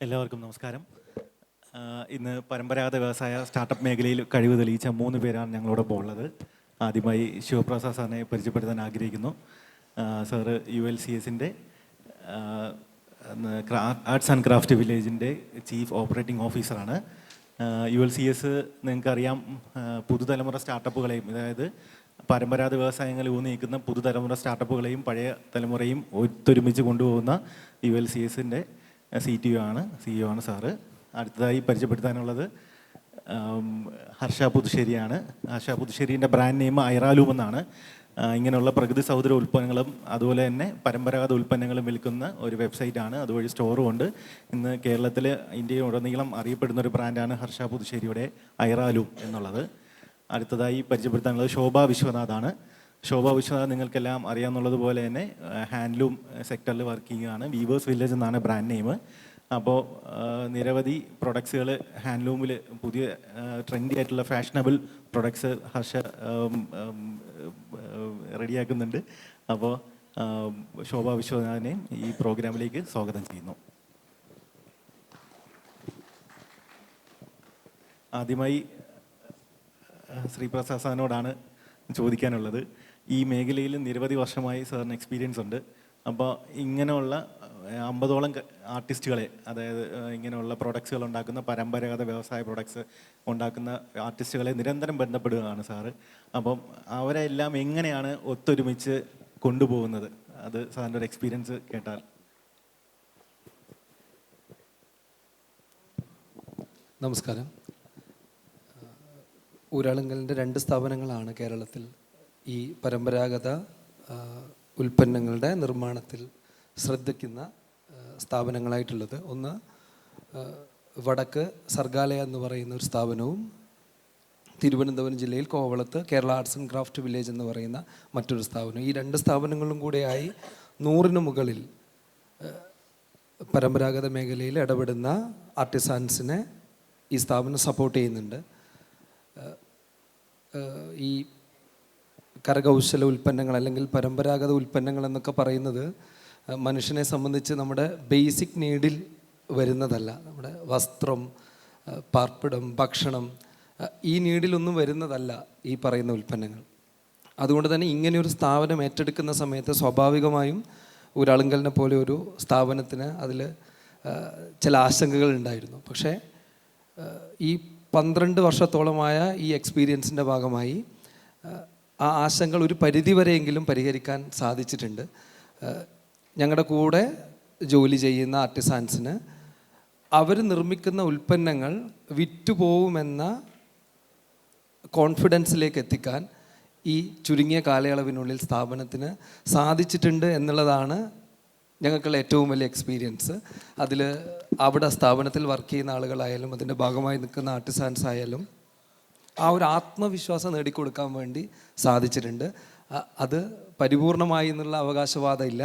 എല്ലാവർക്കും നമസ്കാരം. ഇന്ന് പരമ്പരാഗത വ്യവസായ സ്റ്റാർട്ടപ്പ് മേഖലയിൽ കഴിവ് തെളിയിച്ച 3 പേരാണ് ഞങ്ങളോടൊപ്പം ഉള്ളത്. ആദ്യമായി ശിവപ്രസാദ് സാറിനെ പരിചയപ്പെടുത്താൻ ആഗ്രഹിക്കുന്നു. സാറ് ULCSൻ്റെ ആർട്സ് ആൻഡ് ക്രാഫ്റ്റ് വില്ലേജിൻ്റെ ചീഫ് ഓപ്പറേറ്റിംഗ് ഓഫീസറാണ്. ULCS നിങ്ങൾക്കറിയാം, പുതുതലമുറ സ്റ്റാർട്ടപ്പുകളെയും, അതായത് പരമ്പരാഗത വ്യവസായങ്ങളിൽ ഊന്നി നിൽക്കുന്ന പുതുതലമുറ സ്റ്റാർട്ടപ്പുകളെയും പഴയ തലമുറയും ഒത്തൊരുമിച്ച് കൊണ്ടുപോകുന്ന ULCSൻ്റെ CEO ആണ് സാറ്. അടുത്തതായി പരിചയപ്പെടുത്താനുള്ളത് ഹർഷ പുതുശ്ശേരിയാണ്. ഹർഷ പുതുശ്ശേരിൻ്റെ ബ്രാൻഡ് നെയിം ഐറാലൂം എന്നാണ്. ഇങ്ങനെയുള്ള പ്രകൃതി സൗഹൃദ ഉൽപ്പന്നങ്ങളും അതുപോലെ തന്നെ പരമ്പരാഗത ഉൽപ്പന്നങ്ങളും വിൽക്കുന്ന ഒരു വെബ്സൈറ്റാണ്. അതുവഴി സ്റ്റോറും ഉണ്ട്. ഇന്ന് കേരളത്തിൽ, ഇന്ത്യയിലുടനീളം അറിയപ്പെടുന്ന ഒരു ബ്രാൻഡാണ് ഹർഷ പുതുശ്ശേരിയുടെ ഐറാലൂം എന്നുള്ളത്. അടുത്തതായി പരിചയപ്പെടുത്താനുള്ളത് ശോഭ വിശ്വനാഥാണ്. ശോഭ വിശ്വനാഥ് നിങ്ങൾക്കെല്ലാം അറിയാമെന്നുള്ളതുപോലെ തന്നെ ഹാൻഡ്ലൂം സെക്ടറിൽ വർക്കിംഗ് ആണ്. വീവേഴ്സ് വില്ലേജ് എന്നാണ് ബ്രാൻഡ് നെയിം. അപ്പോൾ നിരവധി പ്രൊഡക്ട്സുകൾ ഹാൻഡ്ലൂമിൽ, പുതിയ ട്രെൻഡി ആയിട്ടുള്ള ഫാഷനബിൾ പ്രൊഡക്ട്സ് ഹർഷ റെഡിയാക്കുന്നുണ്ട്. അപ്പോൾ ശോഭ വിശ്വനാഥിനെയും ഈ പ്രോഗ്രാമിലേക്ക് സ്വാഗതം ചെയ്യുന്നു. ആദ്യമായി ശ്രീപ്രസാദ് സാറിനോടാണ് ചോദിക്കാനുള്ളത്. ഈ മേഖലയിൽ നിരവധി വർഷമായി സാറിന് എക്സ്പീരിയൻസ് ഉണ്ട്. അപ്പോൾ ഇങ്ങനെയുള്ള 50ഓളം ആർട്ടിസ്റ്റുകളെ, അതായത് ഇങ്ങനെയുള്ള പ്രൊഡക്ട്സുകൾ ഉണ്ടാക്കുന്ന, പരമ്പരാഗത വ്യവസായ പ്രൊഡക്ട്സ് ഉണ്ടാക്കുന്ന ആർട്ടിസ്റ്റുകളെ നിരന്തരം ബന്ധപ്പെടുകയാണ് സാറ്. അപ്പം അവരെ എല്ലാം എങ്ങനെയാണ് ഒത്തൊരുമിച്ച് കൊണ്ടുപോകുന്നത്? അത് സാറിൻ്റെ ഒരു എക്സ്പീരിയൻസ് കേട്ടാൽ. നമസ്കാരം. ഊരാളുങ്കലിൻ്റെ 2 സ്ഥാപനങ്ങളാണ് കേരളത്തിൽ ഈ പരമ്പരാഗത ഉൽപ്പന്നങ്ങളുടെ നിർമ്മാണത്തിൽ ശ്രദ്ധിക്കുന്ന സ്ഥാപനങ്ങളായിട്ടുള്ളത്. ഒന്ന് വടക്ക് സർഗാലയ എന്ന് പറയുന്ന ഒരു സ്ഥാപനവും, തിരുവനന്തപുരം ജില്ലയിൽ കോവളത്ത് Kerala arts and craft village എന്ന് പറയുന്ന മറ്റൊരു സ്ഥാപനം. ഈ 2 സ്ഥാപനങ്ങളും കൂടെയായി 100-ന് മുകളിൽ പരമ്പരാഗത മേഖലയിൽ ഇടപെടുന്ന ആർട്ടിസാൻസിനെ ഈ സ്ഥാപനം സപ്പോർട്ട് ചെയ്യുന്നുണ്ട്. ഈ കരകൗശല ഉൽപ്പന്നങ്ങൾ അല്ലെങ്കിൽ പരമ്പരാഗത ഉൽപ്പന്നങ്ങൾ എന്നൊക്കെ പറയുന്നത് മനുഷ്യനെ സംബന്ധിച്ച് നമ്മുടെ ബേസിക് നീഡിൽ വരുന്നതല്ല. നമ്മുടെ വസ്ത്രം, പാർപ്പിടം, ഭക്ഷണം, ഈ നീഡിലൊന്നും വരുന്നതല്ല ഈ പറയുന്ന ഉൽപ്പന്നങ്ങൾ. അതുകൊണ്ട് തന്നെ ഇങ്ങനെയൊരു സ്ഥാപനം ഏറ്റെടുക്കുന്ന സമയത്ത് സ്വാഭാവികമായും ഊരാളുങ്കലിനെ പോലെ ഒരു സ്ഥാപനത്തിന് അതിൽ ചില ആശങ്കകൾ ഉണ്ടായിരുന്നു. പക്ഷേ ഈ 12 വർഷത്തോളമായ ഈ എക്സ്പീരിയൻസിൻ്റെ ഭാഗമായി ആ ആശങ്കകൾ ഒരു പരിധിവരെയെങ്കിലും പരിഹരിക്കാൻ സാധിച്ചിട്ടുണ്ട്. ഞങ്ങളുടെ കൂടെ ജോലി ചെയ്യുന്ന ആർട്ടിസാൻസിന് അവർ നിർമ്മിക്കുന്ന ഉൽപ്പന്നങ്ങൾ വിറ്റുപോകുമെന്ന കോൺഫിഡൻസിലേക്ക് എത്തിക്കാൻ ഈ ചുരുങ്ങിയ കാലയളവിനുള്ളിൽ സ്ഥാപനത്തിന് സാധിച്ചിട്ടുണ്ട് എന്നുള്ളതാണ് ഞങ്ങൾക്കുള്ള ഏറ്റവും വലിയ എക്സ്പീരിയൻസ്. അതിൽ അവിടെ സ്ഥാപനത്തിൽ വർക്ക് ചെയ്യുന്ന ആളുകളായാലും അതിൻ്റെ ഭാഗമായി നിൽക്കുന്ന ആർട്ടിസാൻസ് ആയാലും ആ ഒരു ആത്മവിശ്വാസം നേടിക്കൊടുക്കാൻ വേണ്ടി സാധിച്ചിട്ടുണ്ട്. അത് പരിപൂർണമായി എന്നുള്ള അവകാശവാദമില്ല.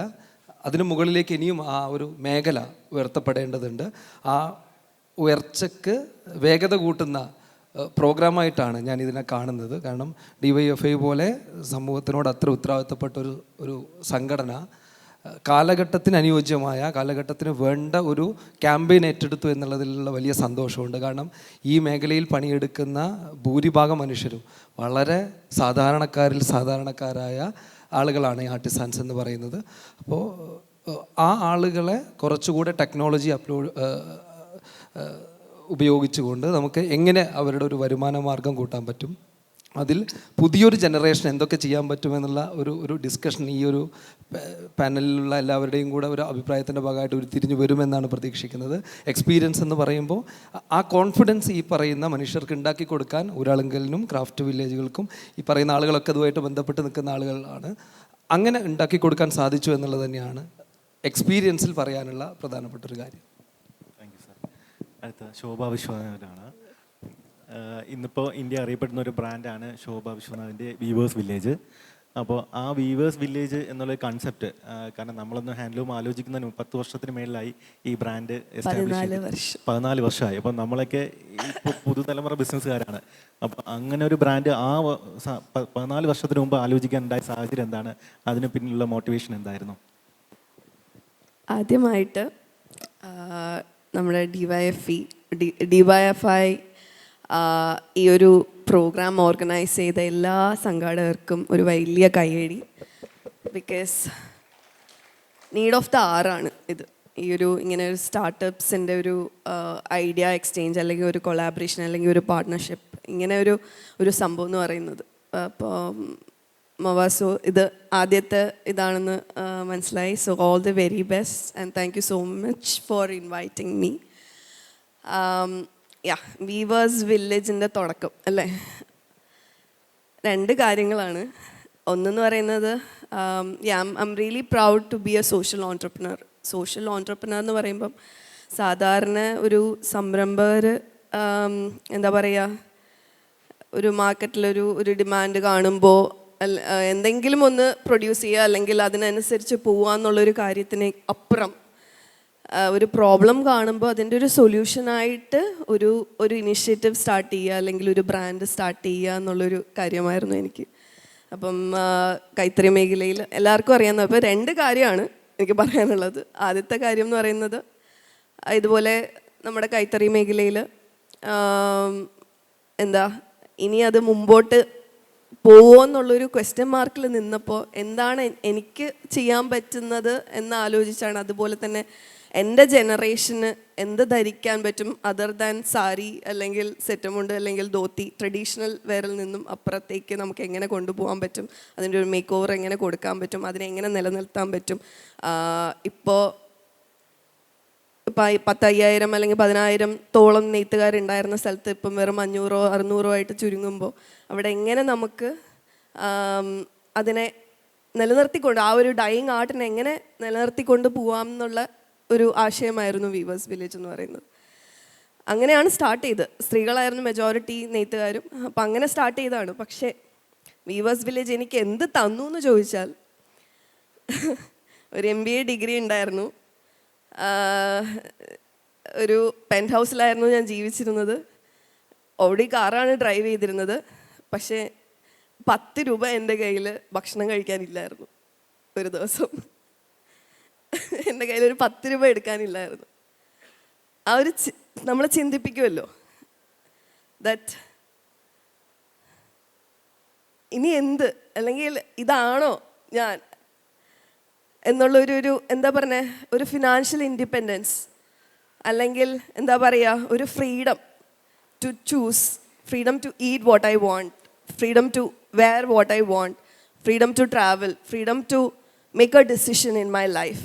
അതിന് മുകളിലേക്ക് ഇനിയും ആ ഒരു മേഖല ഉയർത്തപ്പെടേണ്ടതുണ്ട്. ആ ഉയർച്ചയ്ക്ക് വേഗത കൂട്ടുന്ന പ്രോഗ്രാമായിട്ടാണ് ഞാൻ ഇതിനെ കാണുന്നത്. കാരണം DYFI പോലെ സമൂഹത്തിനോട് അത്ര ഉത്തരവാദിത്തപ്പെട്ട ഒരു സംഘടന കാലഘട്ടത്തിന് അനുയോജ്യമായ, കാലഘട്ടത്തിന് വേണ്ട ഒരു ക്യാമ്പയിൻ ഏറ്റെടുത്തു എന്നുള്ളതിലുള്ള വലിയ സന്തോഷമുണ്ട്. കാരണം ഈ മേഖലയിൽ പണിയെടുക്കുന്ന ഭൂരിഭാഗം മനുഷ്യരും വളരെ സാധാരണക്കാരായ ആളുകളാണ് ഈ ആർട്ടിസാൻസ് എന്ന് പറയുന്നത്. അപ്പോൾ ആ ആളുകളെ കുറച്ചുകൂടെ ടെക്നോളജി ഉപയോഗിച്ചുകൊണ്ട് നമുക്ക് എങ്ങനെ അവരുടെ ഒരു വരുമാന മാർഗം കൂട്ടാൻ പറ്റും, അതിൽ പുതിയൊരു ജനറേഷൻ എന്തൊക്കെ ചെയ്യാൻ പറ്റുമെന്നുള്ള ഒരു ഡിസ്കഷൻ ഈ ഒരു പാനലിലുള്ള എല്ലാവരുടെയും കൂടെ ഒരു അഭിപ്രായത്തിൻ്റെ ഭാഗമായിട്ട് ഉരുത്തിരിഞ്ഞ് വരുമെന്നാണ് പ്രതീക്ഷിക്കുന്നത്. എക്സ്പീരിയൻസ് എന്ന് പറയുമ്പോൾ ആ കോൺഫിഡൻസ് ഈ പറയുന്ന മനുഷ്യർക്ക് ഉണ്ടാക്കി കൊടുക്കാൻ ഊരാളുങ്കലിനും ക്രാഫ്റ്റ് വില്ലേജുകൾക്കും ഈ പറയുന്ന ആളുകളൊക്കെ അതുമായിട്ട് ബന്ധപ്പെട്ട് നിൽക്കുന്ന ആളുകളാണ്. അങ്ങനെ ഉണ്ടാക്കി കൊടുക്കാൻ സാധിച്ചു എന്നുള്ളത് തന്നെയാണ് എക്സ്പീരിയൻസിൽ പറയാനുള്ള പ്രധാനപ്പെട്ട ഒരു കാര്യം. Thank you sir. അടുത്ത ശോഭ വിശ്വനാഥാണ്. ഇന്നിപ്പോൾ ഇന്ത്യ അറിയപ്പെടുന്ന ഒരു ബ്രാൻഡാണ് ശോഭ വിശ്വനാഥിൻ്റെ വീവേഴ്സ് വില്ലേജ്. അപ്പോൾ ആ വീവേഴ്സ് വില്ലേജ് എന്നുള്ള കൺസെപ്റ്റ്, കാരണം നമ്മളൊന്ന് ഹാൻഡ്ലൂം ആലോചിക്കുന്നതിന് 10 വർഷത്തിന് മേളിലായി ഈ ബ്രാൻഡ് എസ്റ്റാബ്ലിഷ് 14 വർഷമായി. അപ്പോൾ നമ്മളൊക്കെ ഇപ്പോൾ പുതുതലമുറ ബിസിനസ്സുകാരാണ്. അപ്പോൾ അങ്ങനെ ഒരു ബ്രാൻഡ് 14 വർഷത്തിന് മുമ്പ് ആലോചിക്കാൻ ഉണ്ടായ സാഹചര്യം എന്താണ്? അതിന് പിന്നിലുള്ള മോട്ടിവേഷൻ എന്തായിരുന്നു? ആദ്യമായിട്ട് നമ്മുടെ DYFI ഈ ഒരു പ്രോഗ്രാം ഓർഗനൈസ് ചെയ്ത എല്ലാ സംഘാടകർക്കും ഒരു വലിയ കയ്യടി. ബിക്കോസ് നീഡ് ഓഫ് ദ ആറാണ് ഇത്. ഈ ഒരു ഇങ്ങനെ ഒരു സ്റ്റാർട്ടപ്സിൻ്റെ ഒരു ഐഡിയ എക്സ്ചേഞ്ച് അല്ലെങ്കിൽ ഒരു കൊളാബറേഷൻ അല്ലെങ്കിൽ ഒരു പാർട്ട്ണർഷിപ്പ്, ഇങ്ങനെ ഒരു സംഭവം എന്ന് പറയുന്നത്. അപ്പോൾ മവാസു ഇത് ആദ്യത്തെ ഇതാണെന്ന് മനസ്സിലായി. So all the very best and thank you so much for inviting me. Weavers വില്ലേജിൻ്റെ തുടക്കം അല്ലേ, 2 കാര്യങ്ങളാണ്. ഒന്നെന്ന് പറയുന്നത് I am really proud to be a social entrepreneur. Social entrepreneur എന്ന് പറയുമ്പം സാധാരണ ഒരു സംരംഭകർ എന്താ പറയുക, ഒരു മാർക്കറ്റിലൊരു ഡിമാൻഡ് കാണുമ്പോൾ എന്തെങ്കിലും ഒന്ന് പ്രൊഡ്യൂസ് ചെയ്യുക അല്ലെങ്കിൽ അതിനനുസരിച്ച് പോവുക എന്നുള്ളൊരു കാര്യത്തിന് അപ്പുറം ഒരു പ്രോബ്ലം കാണുമ്പോൾ അതിൻ്റെ ഒരു സൊല്യൂഷനായിട്ട് ഒരു ഇനിഷ്യേറ്റീവ് സ്റ്റാർട്ട് ചെയ്യുക അല്ലെങ്കിൽ ഒരു ബ്രാൻഡ് സ്റ്റാർട്ട് ചെയ്യുക എന്നുള്ളൊരു കാര്യമായിരുന്നു എനിക്ക്. അപ്പം കൈത്തറി മേഖലയിൽ എല്ലാവർക്കും അറിയാവുന്ന, അപ്പോൾ 2 കാര്യമാണ് എനിക്ക് പറയാനുള്ളത്. ആദ്യത്തെ കാര്യം എന്ന് പറയുന്നത് ഇതുപോലെ നമ്മുടെ കൈത്തറി മേഖലയിൽ ഇനി അത് മുമ്പോട്ട് പോവുമോ എന്നുള്ളൊരു ക്വസ്റ്റ്യൻ മാർക്കിൽ നിന്നപ്പോൾ എന്താണ് എനിക്ക് ചെയ്യാൻ പറ്റുന്നത് എന്ന് ആലോചിച്ചാണ്. അതുപോലെ തന്നെ എൻ്റെ ജനറേഷന് എന്ത് ധരിക്കാൻ പറ്റും അതർ ദാൻ സാരി അല്ലെങ്കിൽ സെറ്റമുണ്ട് അല്ലെങ്കിൽ ധോത്തി, ട്രഡീഷണൽ വെയറിൽ നിന്നും അപ്പുറത്തേക്ക് നമുക്ക് എങ്ങനെ കൊണ്ടുപോകാൻ പറ്റും, അതിൻ്റെ ഒരു മേക്ക് ഓവർ എങ്ങനെ കൊടുക്കാൻ പറ്റും, അതിനെ എങ്ങനെ നിലനിർത്താൻ പറ്റും. ഇപ്പോൾ 10,000 അല്ലെങ്കിൽ 10,000 നെയ്ത്തുകാരുണ്ടായിരുന്ന സ്ഥലത്ത് ഇപ്പം വെറും 500-600 ആയിട്ട് ചുരുങ്ങുമ്പോൾ അവിടെ എങ്ങനെ നമുക്ക് അതിനെ നിലനിർത്തിക്കൊണ്ട് ആ ഒരു ഡൈയിങ് ആർട്ടിനെ എങ്ങനെ നിലനിർത്തിക്കൊണ്ട് പോവാം എന്നുള്ള ഒരു ആശയമായിരുന്നു വീവേഴ്സ് വില്ലേജ് എന്ന് പറയുന്നത്. അങ്ങനെയാണ് സ്റ്റാർട്ട് ചെയ്തത്. സ്ത്രീകളായിരുന്നു മെജോറിറ്റി നെയ്ത്തുകാരും. അപ്പം അങ്ങനെ സ്റ്റാർട്ട് ചെയ്തതാണ്. പക്ഷേ വീവേഴ്സ് വില്ലേജ് എനിക്ക് എന്ത് തന്നു എന്ന് ചോദിച്ചാൽ ഒരു MBA ഡിഗ്രി ഉണ്ടായിരുന്നു, ഒരു പെൻറ്റ് ഹൗസിലായിരുന്നു ഞാൻ ജീവിച്ചിരുന്നത്, ഓടി കാറാണ് ഡ്രൈവ് ചെയ്തിരുന്നത്. പക്ഷേ 10 രൂപ എൻ്റെ കയ്യിൽ ഭക്ഷണം കഴിക്കാനില്ലായിരുന്നു. ഒരു ദിവസം എൻ്റെ കയ്യിൽ ഒരു 10 രൂപ എടുക്കാനില്ലായിരുന്നു. ആ ഒരു നമ്മളെ ചിന്തിപ്പിക്കുമല്ലോ, ദാറ്റ് ഇനി എന്ത്, അല്ലെങ്കിൽ ഇതാണോ ഞാൻ എന്നുള്ളൊരു എന്താ പറഞ്ഞ ഒരു ഫിനാൻഷ്യൽ ഇൻഡിപെൻഡൻസ്, അല്ലെങ്കിൽ എന്താ പറയുക ഒരു freedom to choose, freedom to eat what I want, freedom to wear what I want, freedom to travel, freedom to make a decision in my life,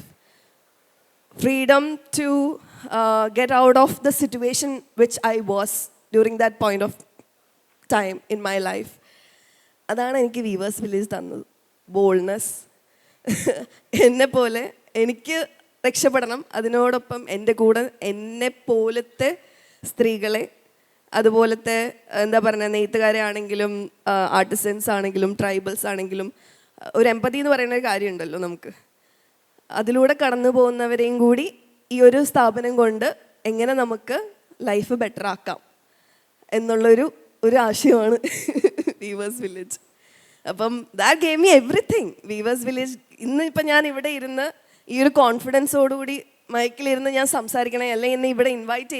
freedom to get out of the situation which I was during that point of time in my life. അതാണ് എനിക്ക് weavers village തന്നത്. Boldness. എന്നെപ്പോലെ എനിക്ക് രക്ഷപ്പെടണം, അതിനോടൊപ്പം എൻ്റെ കൂടെ എന്നെ പോലത്തെ സ്ത്രീകളെ, അതുപോലത്തെ എന്താ പറയുക നെയ്ത്തുകാരെ ആണെങ്കിലും ആർട്ടിസൻസ് ആണെങ്കിലും ട്രൈബൽസ് ആണെങ്കിലും ഒരു എമ്പതി എന്ന് പറയുന്ന ഒരു കാര്യമുണ്ടല്ലോ നമുക്ക്, അതിലൂടെ കടന്നു പോകുന്നവരെയും കൂടി ഈ ഒരു സ്ഥാപനം കൊണ്ട് എങ്ങനെ നമുക്ക് ലൈഫ് ബെറ്റർ ആക്കാം എന്നുള്ളൊരു ആശയമാണ് വീവേഴ്സ് വില്ലേജ്. അപ്പം that gave me everything. Weavers village ഇന്ന് ഇപ്പം ഞാൻ ഇവിടെ ഇരുന്ന് ഈ ഒരു കോൺഫിഡൻസോടുകൂടി മൈക്കിലിരുന്ന് ഞാൻ സംസാരിക്കണേ, അല്ലെങ്കിൽ എന്നെ ഇവിടെ ഇൻവൈറ്റ്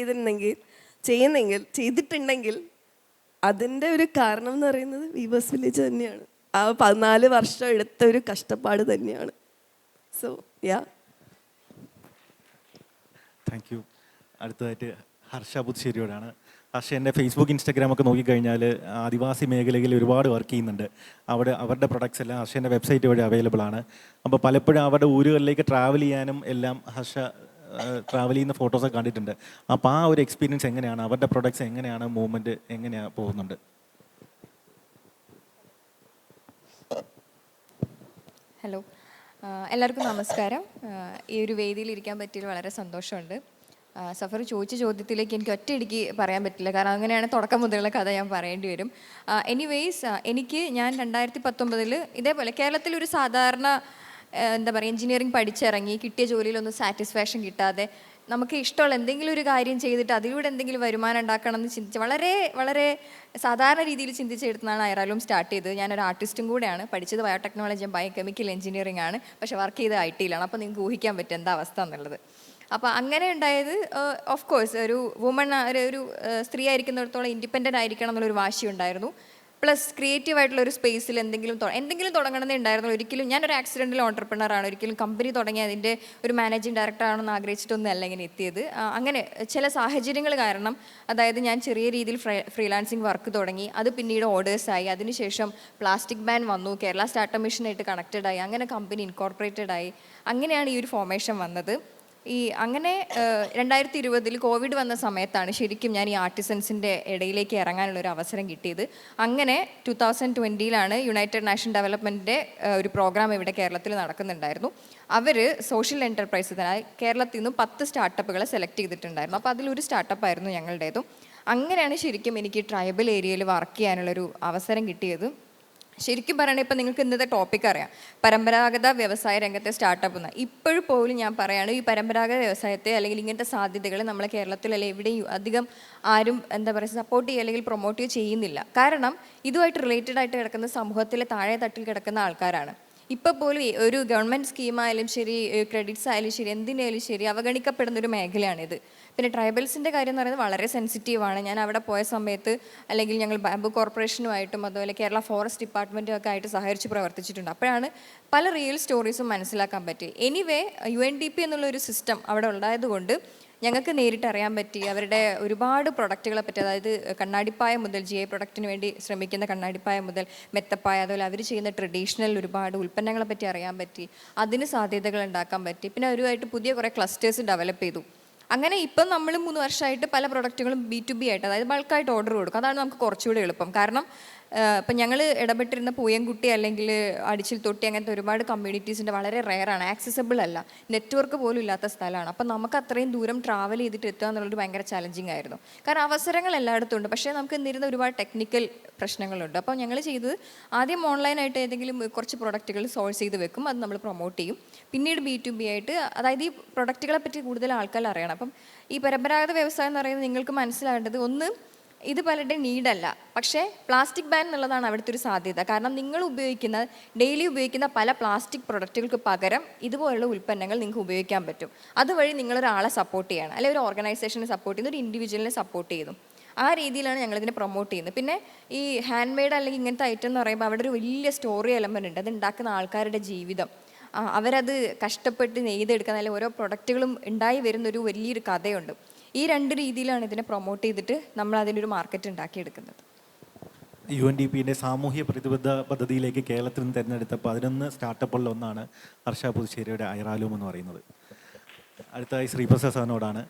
ചെയ്തിട്ടുണ്ടെങ്കിൽ അതിൻ്റെ ഒരു കാരണം എന്ന് പറയുന്നത് വീവേഴ്സ് വില്ലേജ് തന്നെയാണ്. ആ 14 വർഷം എടുത്ത ഒരു കഷ്ടപ്പാട് തന്നെയാണ്. So thank you. അടുത്തതായിട്ട് ഹർഷ പുതുശ്ശേരിയോടാണ്. ഹർഷ എൻ്റെ ഫേസ്ബുക്ക് ഇൻസ്റ്റാഗ്രാം ഒക്കെ നോക്കിക്കഴിഞ്ഞാൽ ആദിവാസി മേഖലയിൽ ഒരുപാട് വർക്ക് ചെയ്യുന്നുണ്ട്. അവരുടെ പ്രൊഡക്ട്സ് എല്ലാം ഹർഷൻ്റെ വെബ്സൈറ്റ് വഴി അവൈലബിൾ ആണ്. അപ്പോൾ പലപ്പോഴും അവരുടെ ഊരുകളിലേക്ക് ട്രാവൽ ചെയ്യാനും എല്ലാം ഹർഷ ട്രാവൽ ചെയ്യുന്ന ഫോട്ടോസൊക്കെ കണ്ടിട്ടുണ്ട്. അപ്പോൾ ആ ഒരു എക്സ്പീരിയൻസ് എങ്ങനെയാണ്, അവരുടെ പ്രൊഡക്ട്സ് എങ്ങനെയാണ്, മൂവ്മെൻറ്റ് എങ്ങനെയാണ് പോകുന്നുണ്ട്? ഹലോ, എല്ലാവർക്കും നമസ്കാരം. ഈ ഒരു വേദിയിൽ ഇരിക്കാൻ പറ്റിയതിൽ വളരെ സന്തോഷമുണ്ട്. സഫർ ചോദിച്ച ചോദ്യത്തിലേക്ക് എനിക്ക് ഒറ്റയടിക്ക് പറയാൻ പറ്റില്ല, കാരണം അങ്ങനെയാണ് തുടക്കം മുതലുള്ള കഥ ഞാൻ പറയേണ്ടി വരും. എനിവേയ്സ്, ഞാൻ 2019 ഇതേപോലെ കേരളത്തിലൊരു സാധാരണ എന്താ പറയുക എഞ്ചിനീയറിംഗ് പഠിച്ചിറങ്ങി കിട്ടിയ ജോലിയിലൊന്നും സാറ്റിസ്ഫാക്ഷൻ കിട്ടാതെ നമുക്ക് ഇഷ്ടമുള്ള എന്തെങ്കിലും ഒരു കാര്യം ചെയ്തിട്ട് അതിലൂടെ എന്തെങ്കിലും വരുമാനം ഉണ്ടാക്കണം എന്ന് ചിന്തിച്ച് വളരെ വളരെ സാധാരണ രീതിയിൽ ചിന്തിച്ചെടുത്താണ് ഐറാലും സ്റ്റാർട്ട് ചെയ്തത്. ഞാനൊരു ആർട്ടിസ്റ്റും കൂടെയാണ്. പഠിച്ചത് ബയോടെക്നോളജി ബയോകെമിക്കൽ എഞ്ചിനീയറിംഗ് ആണ്, പക്ഷേ വർക്ക് ചെയ്ത് IT യിലാണ്. അപ്പോൾ നിങ്ങൾക്ക് ഊഹിക്കാൻ പറ്റും എന്താ അവസ്ഥ എന്നുള്ളത്. അപ്പോൾ അങ്ങനെ ഉണ്ടായത് ഓഫ് കോഴ്സ് ഒരു വുമൺ ഒരു സ്ത്രീ ആയിരിക്കുന്നിടത്തോളം ഇൻഡിപെൻഡൻ്റ് ആയിരിക്കണം എന്നുള്ളൊരു വാശി ഉണ്ടായിരുന്നു. പ്ലസ് ക്രിയേറ്റീവ് ആയിട്ടുള്ള ഒരു സ്പേസിൽ എന്തെങ്കിലും തുടങ്ങണമെന്നേ ഉണ്ടായിരുന്നു. ഒരിക്കലും ഞാനൊരു ആക്സിഡൻ്റൽ ഓൺടർപ്രണറാണ്. ഒരിക്കലും കമ്പനി തുടങ്ങി അതിൻ്റെ ഒരു മാനേജിങ് ഡയറക്ടറാണെന്ന് ആഗ്രഹിച്ചിട്ടൊന്നും അല്ല ഇങ്ങനെ എത്തിയത്. അങ്ങനെ ചില സാഹചര്യങ്ങൾ കാരണം, അതായത് ഞാൻ ചെറിയ രീതിയിൽ ഫ്രീലാൻസിങ് വർക്ക് തുടങ്ങി, അത് പിന്നീട് ഓർഡേഴ്സായി, അതിനുശേഷം പ്ലാസ്റ്റിക് ബാൻ വന്നു, കേരള സ്റ്റാർട്ടപ്പ് മിഷനായിട്ട് കണക്റ്റഡ് ആയി, അങ്ങനെ കമ്പനി ഇൻകോർപ്പറേറ്റഡ് ആയി. അങ്ങനെയാണ് ഈ ഒരു ഫോർമേഷൻ വന്നത്. അങ്ങനെ 2020 കോവിഡ് വന്ന സമയത്താണ് ശരിക്കും ഞാൻ ഈ ആർട്ടിസൻസിൻ്റെ ഇടയിലേക്ക് ഇറങ്ങാനുള്ളൊരു അവസരം കിട്ടിയത്. അങ്ങനെ 2020 യുണൈറ്റഡ് നാഷൻ ഡെവലപ്മെൻറ്റിൻ്റെ ഒരു പ്രോഗ്രാം ഇവിടെ കേരളത്തിൽ നടക്കുന്നുണ്ടായിരുന്നു. അവർ സോഷ്യൽ എൻ്റർപ്രൈസിനായി കേരളത്തിൽ നിന്നും 10 സ്റ്റാർട്ടപ്പുകളെ സെലക്ട് ചെയ്തിട്ടുണ്ടായിരുന്നു. അപ്പോൾ അതിലൊരു സ്റ്റാർട്ടപ്പായിരുന്നു ഞങ്ങളുടേതും. അങ്ങനെയാണ് ശരിക്കും എനിക്ക് ട്രൈബൽ ഏരിയയിൽ വർക്ക് ചെയ്യാനുള്ളൊരു അവസരം കിട്ടിയത്. ശരിക്കും പറയണേ, ഇപ്പം നിങ്ങൾക്ക് ഇന്നത്തെ ടോപ്പിക് അറിയാം, പരമ്പരാഗത വ്യവസായ രംഗത്തെ സ്റ്റാർട്ടപ്പ് എന്ന്. ഇപ്പോഴും പോലും ഞാൻ പറയുകയാണ്, ഈ പരമ്പരാഗത വ്യവസായത്തെ അല്ലെങ്കിൽ ഇങ്ങനത്തെ സാധ്യതകൾ നമ്മളെ കേരളത്തിലല്ല എവിടെയും അധികം ആരും എന്താ പറയുക സപ്പോർട്ട് ചെയ്യുക അല്ലെങ്കിൽ പ്രൊമോട്ട് ചെയ്യുന്നില്ല. കാരണം ഇതുമായിട്ട് റിലേറ്റഡ് ആയിട്ട് കിടക്കുന്ന സമൂഹത്തിലെ താഴെ തട്ടിൽ കിടക്കുന്ന ആൾക്കാരാണ്. ഇപ്പോൾ പോലും ഒരു ഗവൺമെൻറ് സ്കീമായാലും ശരി, ക്രെഡിറ്റ്സ് ആയാലും ശരി, എന്തിനായാലും ശരി അവഗണിക്കപ്പെടുന്നൊരു മേഖലയാണിത്. പിന്നെ ട്രൈബൽസിൻ്റെ കാര്യം എന്ന് പറയുന്നത് വളരെ സെൻസിറ്റീവാണ്. ഞാൻ അവിടെ പോയ സമയത്ത് അല്ലെങ്കിൽ ഞങ്ങൾ ബാംബു കോർപ്പറേഷനുമായിട്ടും അതുപോലെ കേരള ഫോറസ്റ്റ് ഡിപ്പാർട്ട്മെൻറ്റും ഒക്കെ ആയിട്ട് സഹകരിച്ച് പ്രവർത്തിച്ചിട്ടുണ്ട്. അപ്പോഴാണ് പല റിയൽ സ്റ്റോറീസും മനസ്സിലാക്കാൻ പറ്റി. എനിവേ UNDP എന്നുള്ളൊരു സിസ്റ്റം അവിടെ ഉണ്ടായതുകൊണ്ട് ഞങ്ങൾക്ക് നേരിട്ട് അറിയാൻ പറ്റി അവരുടെ ഒരുപാട് പ്രൊഡക്റ്റുകളെ പറ്റി. അതായത് കണ്ണാടിപ്പായ മുതൽ GI പ്രൊഡക്റ്റിന് വേണ്ടി ശ്രമിക്കുന്ന കണ്ണാടിപ്പായ മുതൽ മെത്തപ്പായ, അതുപോലെ അവർ ചെയ്യുന്ന ട്രഡീഷണൽ ഒരുപാട് ഉൽപ്പന്നങ്ങളെ പറ്റി അറിയാൻ പറ്റി. അതിന് സാധ്യതകൾ ഉണ്ടാക്കാൻ പറ്റി. പിന്നെ അവരുമായിട്ട് പുതിയ കുറേ ക്ലസ്റ്റേഴ്സ് ഡെവലപ്പ് ചെയ്തു. അങ്ങനെ ഇപ്പം നമ്മൾ 3 വർഷമായിട്ട് പല പ്രൊഡക്റ്റുകളും B2B ആയിട്ട്, അതായത് ബൾക്കായിട്ട് ഓർഡർ കൊടുക്കും. അതാണ് നമുക്ക് കുറച്ചുകൂടി എളുപ്പം. കാരണം ഇപ്പം ഞങ്ങൾ ഇടപെട്ടിരുന്ന പൂയംകുട്ടി അല്ലെങ്കിൽ അടിച്ചിൽ തൊട്ടി അങ്ങനത്തെ ഒരുപാട് കമ്മ്യൂണിറ്റീസിൻ്റെ വളരെ റെയറാണ്, ആക്സസിബിൾ അല്ല, നെറ്റ്വർക്ക് പോലും ഇല്ലാത്ത സ്ഥലമാണ്. അപ്പം നമുക്ക് അത്രയും ദൂരം ട്രാവൽ ചെയ്തിട്ട് എത്തുക എന്നുള്ളൊരു ഭയങ്കര ചലഞ്ചിങ് ആയിരുന്നു. കാരണം അവസരങ്ങൾ എല്ലായിടത്തും ഉണ്ട്, പക്ഷേ നമുക്ക് എന്നിരുന്ന ഒരുപാട് ടെക്നിക്കൽ പ്രശ്നങ്ങളുണ്ട്. അപ്പോൾ ഞങ്ങൾ ചെയ്തത് ആദ്യം ഓൺലൈനായിട്ട് ഏതെങ്കിലും കുറച്ച് പ്രൊഡക്റ്റുകൾ സോഴ്സ് ചെയ്ത് വെക്കും, അത് നമ്മൾ പ്രൊമോട്ട് ചെയ്യും. പിന്നീട് B2B ആയിട്ട്, അതായത് ഈ പ്രൊഡക്റ്റുകളെ പറ്റി കൂടുതൽ ആൾക്കാർ അറിയണം. അപ്പം ഈ പരമ്പരാഗത വ്യവസായം എന്ന് പറയുന്നത് നിങ്ങൾക്ക് മനസ്സിലാവേണ്ടത്, ഒന്ന് ഇത് പലരുടെ നീഡല്ല, പക്ഷേ പ്ലാസ്റ്റിക് ബാൻ എന്നുള്ളതാണ് അവിടുത്തെ ഒരു സാധ്യത. കാരണം നിങ്ങൾ ഡെയിലി ഉപയോഗിക്കുന്ന പല പ്ലാസ്റ്റിക് പ്രൊഡക്റ്റുകൾക്ക് പകരം ഇതുപോലുള്ള ഉൽപ്പന്നങ്ങൾ നിങ്ങൾക്ക് ഉപയോഗിക്കാൻ പറ്റും. അതുവഴി നിങ്ങളൊരാളെ സപ്പോർട്ട് ചെയ്യണം, അല്ലെങ്കിൽ ഒരു ഓർഗനൈസേഷനെ സപ്പോർട്ട് ചെയ്യുന്നു, ഒരു ഇൻഡിവിജ്വലിനെ സപ്പോർട്ട് ചെയ്യുന്നു. ആ രീതിയിലാണ് ഞങ്ങളിതിനെ പ്രൊമോട്ട് ചെയ്യുന്നത്. പിന്നെ ഈ ഹാൻഡ് മെയ്ഡ് അല്ലെങ്കിൽ ഇങ്ങനത്തെ ഐറ്റം എന്ന് പറയുമ്പോൾ അവിടെ ഒരു വലിയ സ്റ്റോറി എലമെൻ്റ് ഉണ്ട്. അത് ഉണ്ടാക്കുന്ന ആൾക്കാരുടെ ജീവിതം, അവരത് കഷ്ടപ്പെട്ട് നെയ്തെടുക്കുന്ന, അല്ലെങ്കിൽ ഓരോ പ്രൊഡക്റ്റുകളും ഉണ്ടായി വരുന്നൊരു വലിയൊരു കഥയുണ്ട്. ഈ 2 രീതിയിലാണ് ഇതിനെ പ്രൊമോട്ട് ചെയ്തിട്ട് നമ്മൾ അതിനൊരു മാർക്കറ്റ് ഉണ്ടാക്കിയെടുക്കുന്നത്. UNDPൻ്റെ സാമൂഹ്യ പ്രതിബദ്ധ പദ്ധതിയിലേക്ക് കേരളത്തിൽ നിന്ന് തിരഞ്ഞെടുത്ത 11 സ്റ്റാർട്ടപ്പുകളിൽ ഒന്നാണ് ഹർഷ പുതുശ്ശേരിയുടെ ഐറാലൂം എന്ന് പറയുന്നത്. അടുത്തതായി ശ്രീപ്രസാദ് സാറിനോടാണ്.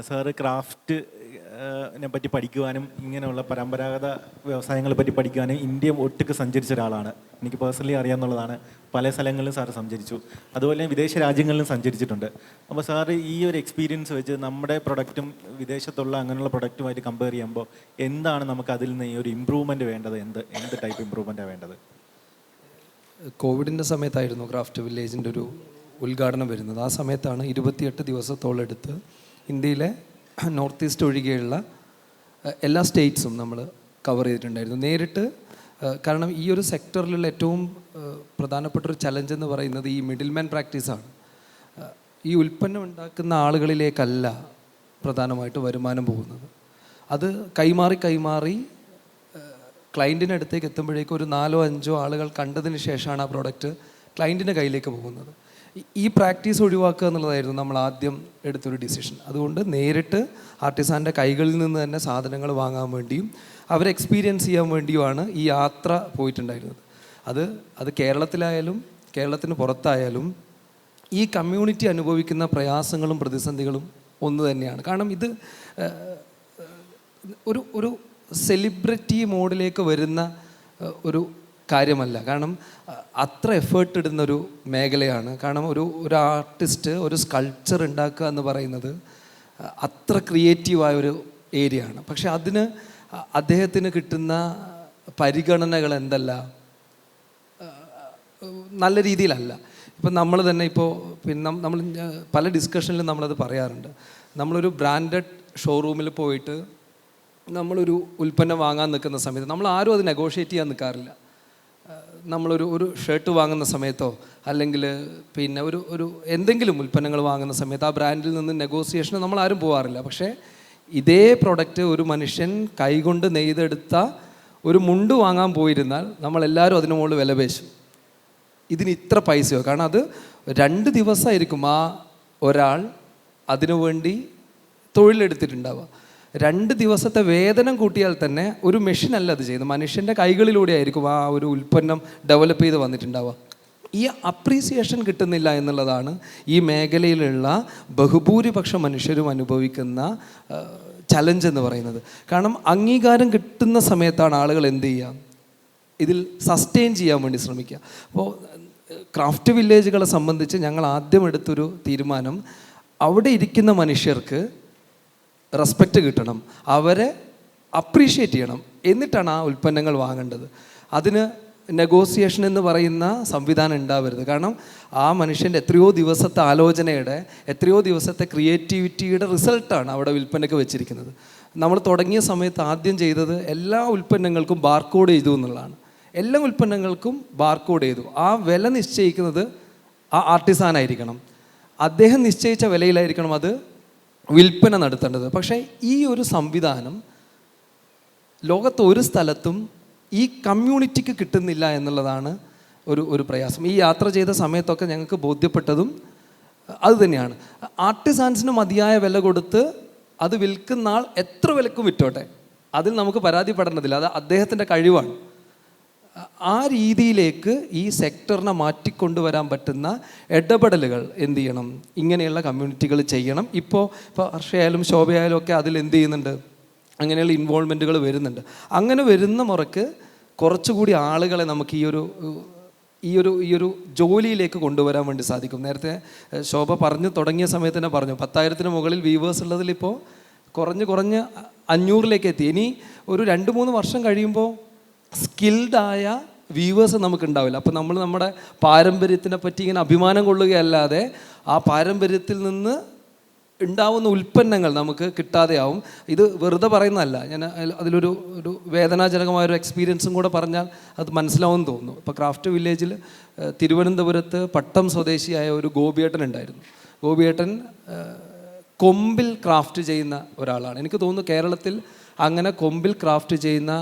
സാറ് ക്രാഫ്റ്റിനെ പറ്റി പഠിക്കുവാനും ഇങ്ങനെയുള്ള പരമ്പരാഗത വ്യവസായങ്ങളെ പറ്റി പഠിക്കുവാനും ഇന്ത്യ ഒട്ടുക്ക് സഞ്ചരിച്ച ഒരാളാണ്. എനിക്ക് പേഴ്സണലി അറിയാമെന്നുള്ളതാണ്. പല സ്ഥലങ്ങളിലും സാറ് സഞ്ചരിച്ചു, അതുപോലെ വിദേശ രാജ്യങ്ങളിലും സഞ്ചരിച്ചിട്ടുണ്ട്. അപ്പോൾ സാറ് ഈ ഒരു എക്സ്പീരിയൻസ് വെച്ച് നമ്മുടെ പ്രൊഡക്റ്റും വിദേശത്തുള്ള അങ്ങനെയുള്ള പ്രൊഡക്റ്റുമായിട്ട് കമ്പയർ ചെയ്യുമ്പോൾ എന്താണ് നമുക്ക് അതിൽ നിന്ന് ഈ ഒരു ഇമ്പ്രൂവ്മെൻറ്റ് വേണ്ടത്? എന്ത് ടൈപ്പ് ഇമ്പ്രൂവ്മെൻറ്റാണ് വേണ്ടത്? കോവിഡിൻ്റെ സമയത്തായിരുന്നു ക്രാഫ്റ്റ് വില്ലേജിൻ്റെ ഒരു ഉദ്ഘാടനം വരുന്നത്. ആ സമയത്താണ് 28 ദിവസത്തോളം എടുത്ത് ഇന്ത്യയിലെ നോർത്ത് ഈസ്റ്റ് ഒഴികെയുള്ള എല്ലാ സ്റ്റേറ്റ്സും നമ്മൾ കവർ ചെയ്തിട്ടുണ്ടായിരുന്നു നേരിട്ട്. കാരണം ഈ ഒരു സെക്ടറിലുള്ള ഏറ്റവും പ്രധാനപ്പെട്ടൊരു ചലഞ്ച് എന്ന് പറയുന്നത് ഈ മിഡിൽമാൻ പ്രാക്ടീസാണ്. ഈ ഉൽപ്പന്നം ഉണ്ടാക്കുന്ന ആളുകളിലേക്കല്ല പ്രധാനമായിട്ട് വരുമാനം പോകുന്നത്. അത് കൈമാറി ക്ലയൻറ്റിൻ്റെ അടുത്തേക്ക് എത്തുമ്പോഴേക്കും ഒരു 4-5 ആളുകൾ കണ്ടതിന് ശേഷമാണ് ആ പ്രോഡക്റ്റ് ക്ലയൻറ്റിൻ്റെ കയ്യിലേക്ക് പോകുന്നത്. ഈ പ്രാക്ടീസ് ഒഴിവാക്കുക എന്നുള്ളതായിരുന്നു നമ്മൾ ആദ്യം എടുത്തൊരു ഡിസിഷൻ. അതുകൊണ്ട് നേരിട്ട് ആർട്ടിസാൻ്റെ കൈകളിൽ നിന്ന് തന്നെ സാധനങ്ങൾ വാങ്ങാൻ വേണ്ടിയും അവരെ എക്സ്പീരിയൻസ് ചെയ്യാൻ വേണ്ടിയുമാണ് ഈ യാത്ര പോയിട്ടുണ്ടായിരുന്നത്. അത് കേരളത്തിലായാലും കേരളത്തിന് പുറത്തായാലും ഈ കമ്മ്യൂണിറ്റി അനുഭവിക്കുന്ന പ്രയാസങ്ങളും പ്രതിസന്ധികളും ഒന്ന് തന്നെയാണ്. കാരണം ഇത് ഒരു സെലിബ്രിറ്റി മോഡിലേക്ക് വരുന്ന ഒരു കാര്യമല്ല. കാരണം അത്ര എഫേർട്ട് ഇടുന്നൊരു മേഖലയാണ്. കാരണം ഒരു ആർട്ടിസ്റ്റ് ഒരു സ്കൾപ്ചർ ഉണ്ടാക്കുക എന്ന് പറയുന്നത് അത്ര ക്രിയേറ്റീവായൊരു ഏരിയ ആണ്. പക്ഷെ അതിന് അദ്ദേഹത്തിന് കിട്ടുന്ന പരിഗണനകൾ എന്തല്ല, നല്ല രീതിയിലല്ല. ഇപ്പം നമ്മൾ തന്നെ പിന്നെ നമ്മൾ പല ഡിസ്കഷനിലും നമ്മളത് പറയാറുണ്ട്. നമ്മളൊരു ബ്രാൻഡഡ് ഷോറൂമിൽ പോയിട്ട് നമ്മളൊരു ഉൽപ്പന്നം വാങ്ങാൻ നിൽക്കുന്ന സമയത്ത് നമ്മൾ ആരും അത് നെഗോഷിയേറ്റ് ചെയ്യാൻ നിൽക്കാറില്ല. നമ്മളൊരു ഷർട്ട് വാങ്ങുന്ന സമയത്തോ അല്ലെങ്കിൽ പിന്നെ ഒരു എന്തെങ്കിലും ഉൽപ്പന്നങ്ങൾ വാങ്ങുന്ന സമയത്ത് ആ ബ്രാൻഡിൽ നിന്ന് നെഗോസിയേഷന് നമ്മൾ ആരും പോകാറില്ല. പക്ഷേ ഇതേ പ്രൊഡക്റ്റ് ഒരു മനുഷ്യൻ കൈകൊണ്ട് നെയ്തെടുത്ത ഒരു മുണ്ട് വാങ്ങാൻ പോയിരുന്നാൽ നമ്മളെല്ലാവരും അതിന് മുകളിൽ വില പേശും. ഇതിന് ഇത്ര പൈസയോ? കാരണം അത് 2 ദിവസമായിരിക്കും ആ ഒരാൾ അതിനു വേണ്ടി തൊഴിലെടുത്തിട്ടുണ്ടാവുക. 2 ദിവസത്തെ വേതനം കൂട്ടിയാൽ തന്നെ ഒരു മെഷീനല്ല അത് ചെയ്യുന്നത്, മനുഷ്യൻ്റെ കൈകളിലൂടെ ആയിരിക്കും ആ ഒരു ഉൽപ്പന്നം ഡെവലപ്പ് ചെയ്ത് വന്നിട്ടുണ്ടാവുക. ഈ അപ്രീസിയേഷൻ കിട്ടുന്നില്ല എന്നുള്ളതാണ് ഈ മേഖലയിലുള്ള ബഹുഭൂരിപക്ഷം മനുഷ്യരും അനുഭവിക്കുന്ന ചലഞ്ച് എന്ന് പറയുന്നത്. കാരണം അംഗീകാരം കിട്ടുന്ന സമയത്താണ് ആളുകൾ എന്ത് ചെയ്യുക, ഇതിൽ സസ്റ്റെയിൻ ചെയ്യാൻ വേണ്ടി ശ്രമിക്കുക. അപ്പോൾ ക്രാഫ്റ്റ് വില്ലേജുകളെ സംബന്ധിച്ച് ഞങ്ങൾ ആദ്യം എടുത്തൊരു തീരുമാനം, അവിടെ ഇരിക്കുന്ന മനുഷ്യർക്ക് റെസ്പെക്റ്റ് കിട്ടണം, അവരെ അപ്രീഷിയേറ്റ് ചെയ്യണം, എന്നിട്ടാണ് ആ ഉൽപ്പന്നങ്ങൾ വാങ്ങേണ്ടത്. അതിന് നെഗോസിയേഷൻ എന്ന് പറയുന്ന സംവിധാനം ഉണ്ടാവരുത്. കാരണം ആ മനുഷ്യൻ്റെ എത്രയോ ദിവസത്തെ ആലോചനയുടെ, എത്രയോ ദിവസത്തെ ക്രിയേറ്റിവിറ്റിയുടെ റിസൾട്ടാണ് അവിടെ വിൽപ്പനയ്ക്ക് വെച്ചിരിക്കുന്നത്. നമ്മൾ തുടങ്ങിയ സമയത്ത് ആദ്യം ചെയ്തത് എല്ലാ ഉൽപ്പന്നങ്ങൾക്കും ബാർകോഡ് ചെയ്തു എന്നുള്ളതാണ്. എല്ലാ ഉൽപ്പന്നങ്ങൾക്കും ബാർകോഡ് ചെയ്തു. ആ വില നിശ്ചയിക്കുന്നത് ആ ആർട്ടിസാനായിരിക്കണം, അദ്ദേഹം നിശ്ചയിച്ച വിലയിലായിരിക്കണം അത് വിൽപ്പന നടത്തേണ്ടത്. പക്ഷേ ഈ ഒരു സംവിധാനം ലോകത്ത് ഒരു സ്ഥലത്തും ഈ കമ്മ്യൂണിറ്റിക്ക് കിട്ടുന്നില്ല എന്നുള്ളതാണ് ഒരു പ്രയാസം. ഈ യാത്ര ചെയ്ത സമയത്തൊക്കെ ഞങ്ങൾക്ക് ബോധ്യപ്പെട്ടതും അത് തന്നെയാണ്. ആർട്ടിസാൻസിന് മതിയായ വില കൊടുത്ത് അത് വിൽക്കുന്ന ആൾ എത്ര വിലക്കും വിറ്റോട്ടെ, അതിൽ നമുക്ക് പരാതിപ്പെടേണ്ടതില്ല, അത് അദ്ദേഹത്തിൻ്റെ കഴിവാണ്. ആ രീതിയിലേക്ക് ഈ സെക്ടറിനെ മാറ്റിക്കൊണ്ടുവരാൻ പറ്റുന്ന ഇടപെടലുകൾ എന്ത് ചെയ്യണം, ഇങ്ങനെയുള്ള കമ്മ്യൂണിറ്റികൾ ചെയ്യണം. ഇപ്പോൾ ഹർഷയായാലും ശോഭയായാലും ഒക്കെ അതിൽ എന്ത് ചെയ്യുന്നുണ്ട്, അങ്ങനെയുള്ള ഇൻവോൾവ്മെൻറ്റുകൾ വരുന്നുണ്ട്. അങ്ങനെ വരുന്ന മുറക്ക് കുറച്ചുകൂടി ആളുകളെ നമുക്ക് ഈ ഒരു ജോലിയിലേക്ക് കൊണ്ടുവരാൻ വേണ്ടി സാധിക്കും. നേരത്തെ ശോഭ പറഞ്ഞു തുടങ്ങിയ സമയത്ത് തന്നെ പറഞ്ഞു 10,000-ന് മുകളിൽ വ്യൂവേഴ്സ് ഉള്ളതിലിപ്പോൾ കുറഞ്ഞ് 500-ലേക്ക് എത്തി. ഇനി ഒരു 2-3 വർഷം കഴിയുമ്പോൾ സ്കിൽഡായ വ്യൂവേഴ്സ് നമുക്ക് ഉണ്ടാവില്ല. അപ്പോൾ നമ്മൾ നമ്മുടെ പാരമ്പര്യത്തിനെ പറ്റി ഇങ്ങനെ അഭിമാനം കൊള്ളുകയല്ലാതെ ആ പാരമ്പര്യത്തിൽ നിന്ന് ഉണ്ടാവുന്ന ഉൽപ്പന്നങ്ങൾ നമുക്ക് കിട്ടാതെയാവും. ഇത് വെറുതെ പറയുന്നതല്ല, ഞാൻ അതിലൊരു വേദനാജനകമായൊരു എക്സ്പീരിയൻസും കൂടെ പറഞ്ഞാൽ അത് മനസ്സിലാവുമെന്ന് തോന്നുന്നു. ഇപ്പോൾ ക്രാഫ്റ്റ് വില്ലേജിൽ തിരുവനന്തപുരത്ത് പട്ടം സ്വദേശിയായ ഒരു ഗോപിയേട്ടൻ ഉണ്ടായിരുന്നു. ഗോപിയേട്ടൻ കൊമ്പിൽ ക്രാഫ്റ്റ് ചെയ്യുന്ന ഒരാളാണ്. എനിക്ക് തോന്നുന്നു കേരളത്തിൽ അങ്ങനെ കൊമ്പിൽ ക്രാഫ്റ്റ് ചെയ്യുന്ന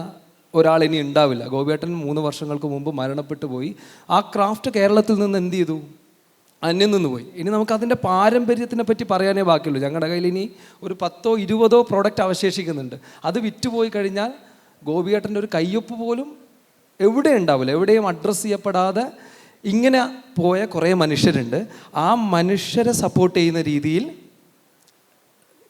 ഒരാൾ ഇനി ഉണ്ടാവില്ല. ഗോപിയേട്ടൻ 3 വർഷങ്ങൾക്ക് മുമ്പ് മരണപ്പെട്ടു പോയി. ആ ക്രാഫ്റ്റ് കേരളത്തിൽ നിന്ന് എന്ത് ചെയ്തു, അന്യം നിന്ന് പോയി. ഇനി നമുക്ക് അതിൻ്റെ പാരമ്പര്യത്തിനെ പറ്റി പറയാനേ ബാക്കിയുള്ളൂ. ഞങ്ങളുടെ കയ്യിൽ ഇനി ഒരു 10-20 പ്രോഡക്റ്റ് അവശേഷിക്കുന്നുണ്ട്. അത് വിറ്റുപോയി കഴിഞ്ഞാൽ ഗോപിയേട്ടൻ്റെ ഒരു കയ്യൊപ്പ് പോലും എവിടെ ഉണ്ടാവില്ല, എവിടെയും അഡ്രസ്സ് ചെയ്യപ്പെടാതെ ഇങ്ങനെ പോയ കുറേ മനുഷ്യരുണ്ട്. ആ മനുഷ്യരെ സപ്പോർട്ട് ചെയ്യുന്ന രീതിയിൽ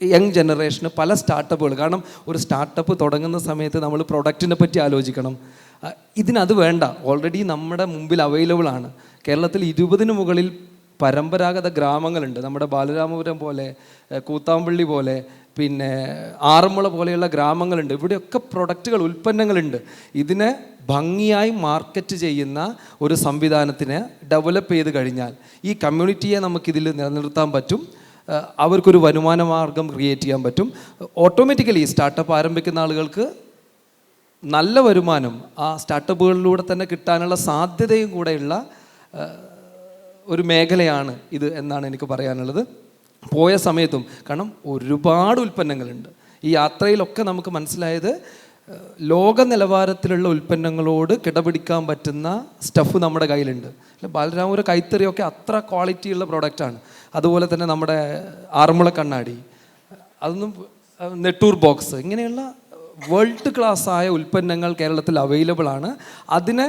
യങ് ജനറേഷന് പല സ്റ്റാർട്ടപ്പുകൾ, കാരണം ഒരു സ്റ്റാർട്ടപ്പ് തുടങ്ങുന്ന സമയത്ത് നമ്മൾ പ്രൊഡക്റ്റിനെ പറ്റി ആലോചിക്കണം. ഇതിനത് വേണ്ട, ഓൾറെഡി നമ്മുടെ മുമ്പിൽ അവൈലബിൾ ആണ്. കേരളത്തിൽ 20-ന് മുകളിൽ പരമ്പരാഗത ഗ്രാമങ്ങളുണ്ട്. നമ്മുടെ ബാലരാമപുരം പോലെ, കൂത്താമ്പള്ളി പോലെ, പിന്നെ ആറന്മുള പോലെയുള്ള ഗ്രാമങ്ങളുണ്ട്. ഇവിടെയൊക്കെ പ്രൊഡക്റ്റുകൾ, ഉൽപ്പന്നങ്ങളുണ്ട്. ഇതിനെ ഭംഗിയായി മാർക്കറ്റ് ചെയ്യുന്ന ഒരു സംവിധാനത്തിനെ ഡെവലപ്പ് ചെയ്ത് കഴിഞ്ഞാൽ ഈ കമ്മ്യൂണിറ്റിയെ നമുക്കിതിൽ നിലനിർത്താൻ പറ്റും. അവർക്കൊരു വരുമാന മാർഗം ക്രിയേറ്റ് ചെയ്യാൻ പറ്റും. ഓട്ടോമാറ്റിക്കലി സ്റ്റാർട്ടപ്പ് ആരംഭിക്കുന്ന ആളുകൾക്ക് നല്ല വരുമാനം ആ സ്റ്റാർട്ടപ്പുകളിലൂടെ തന്നെ കിട്ടാനുള്ള സാധ്യതയും കൂടെയുള്ള ഒരു മേഖലയാണ് ഇത് എന്നാണ് എനിക്ക് പറയാനുള്ളത്. പോയ സമയത്തും, കാരണം ഒരുപാട് ഉൽപ്പന്നങ്ങളുണ്ട്. ഈ യാത്രയിലൊക്കെ നമുക്ക് മനസ്സിലായത് ലോക നിലവാരത്തിലുള്ള ഉൽപ്പന്നങ്ങളോട് കിടപിടിക്കാൻ പറ്റുന്ന സ്റ്റഫ് നമ്മുടെ കയ്യിലുണ്ട്. ബാലരാമപുരം കൈത്തറിയൊക്കെ അത്ര ക്വാളിറ്റിയുള്ള പ്രോഡക്റ്റാണ്. അതുപോലെ തന്നെ നമ്മുടെ ആറന്മുള കണ്ണാടി, അതൊന്നും നെട്ടൂർ ബോക്സ്, ഇങ്ങനെയുള്ള വേൾഡ് ക്ലാസ് ആയ ഉൽപ്പന്നങ്ങൾ കേരളത്തിൽ അവൈലബിൾ ആണ്. അതിനെ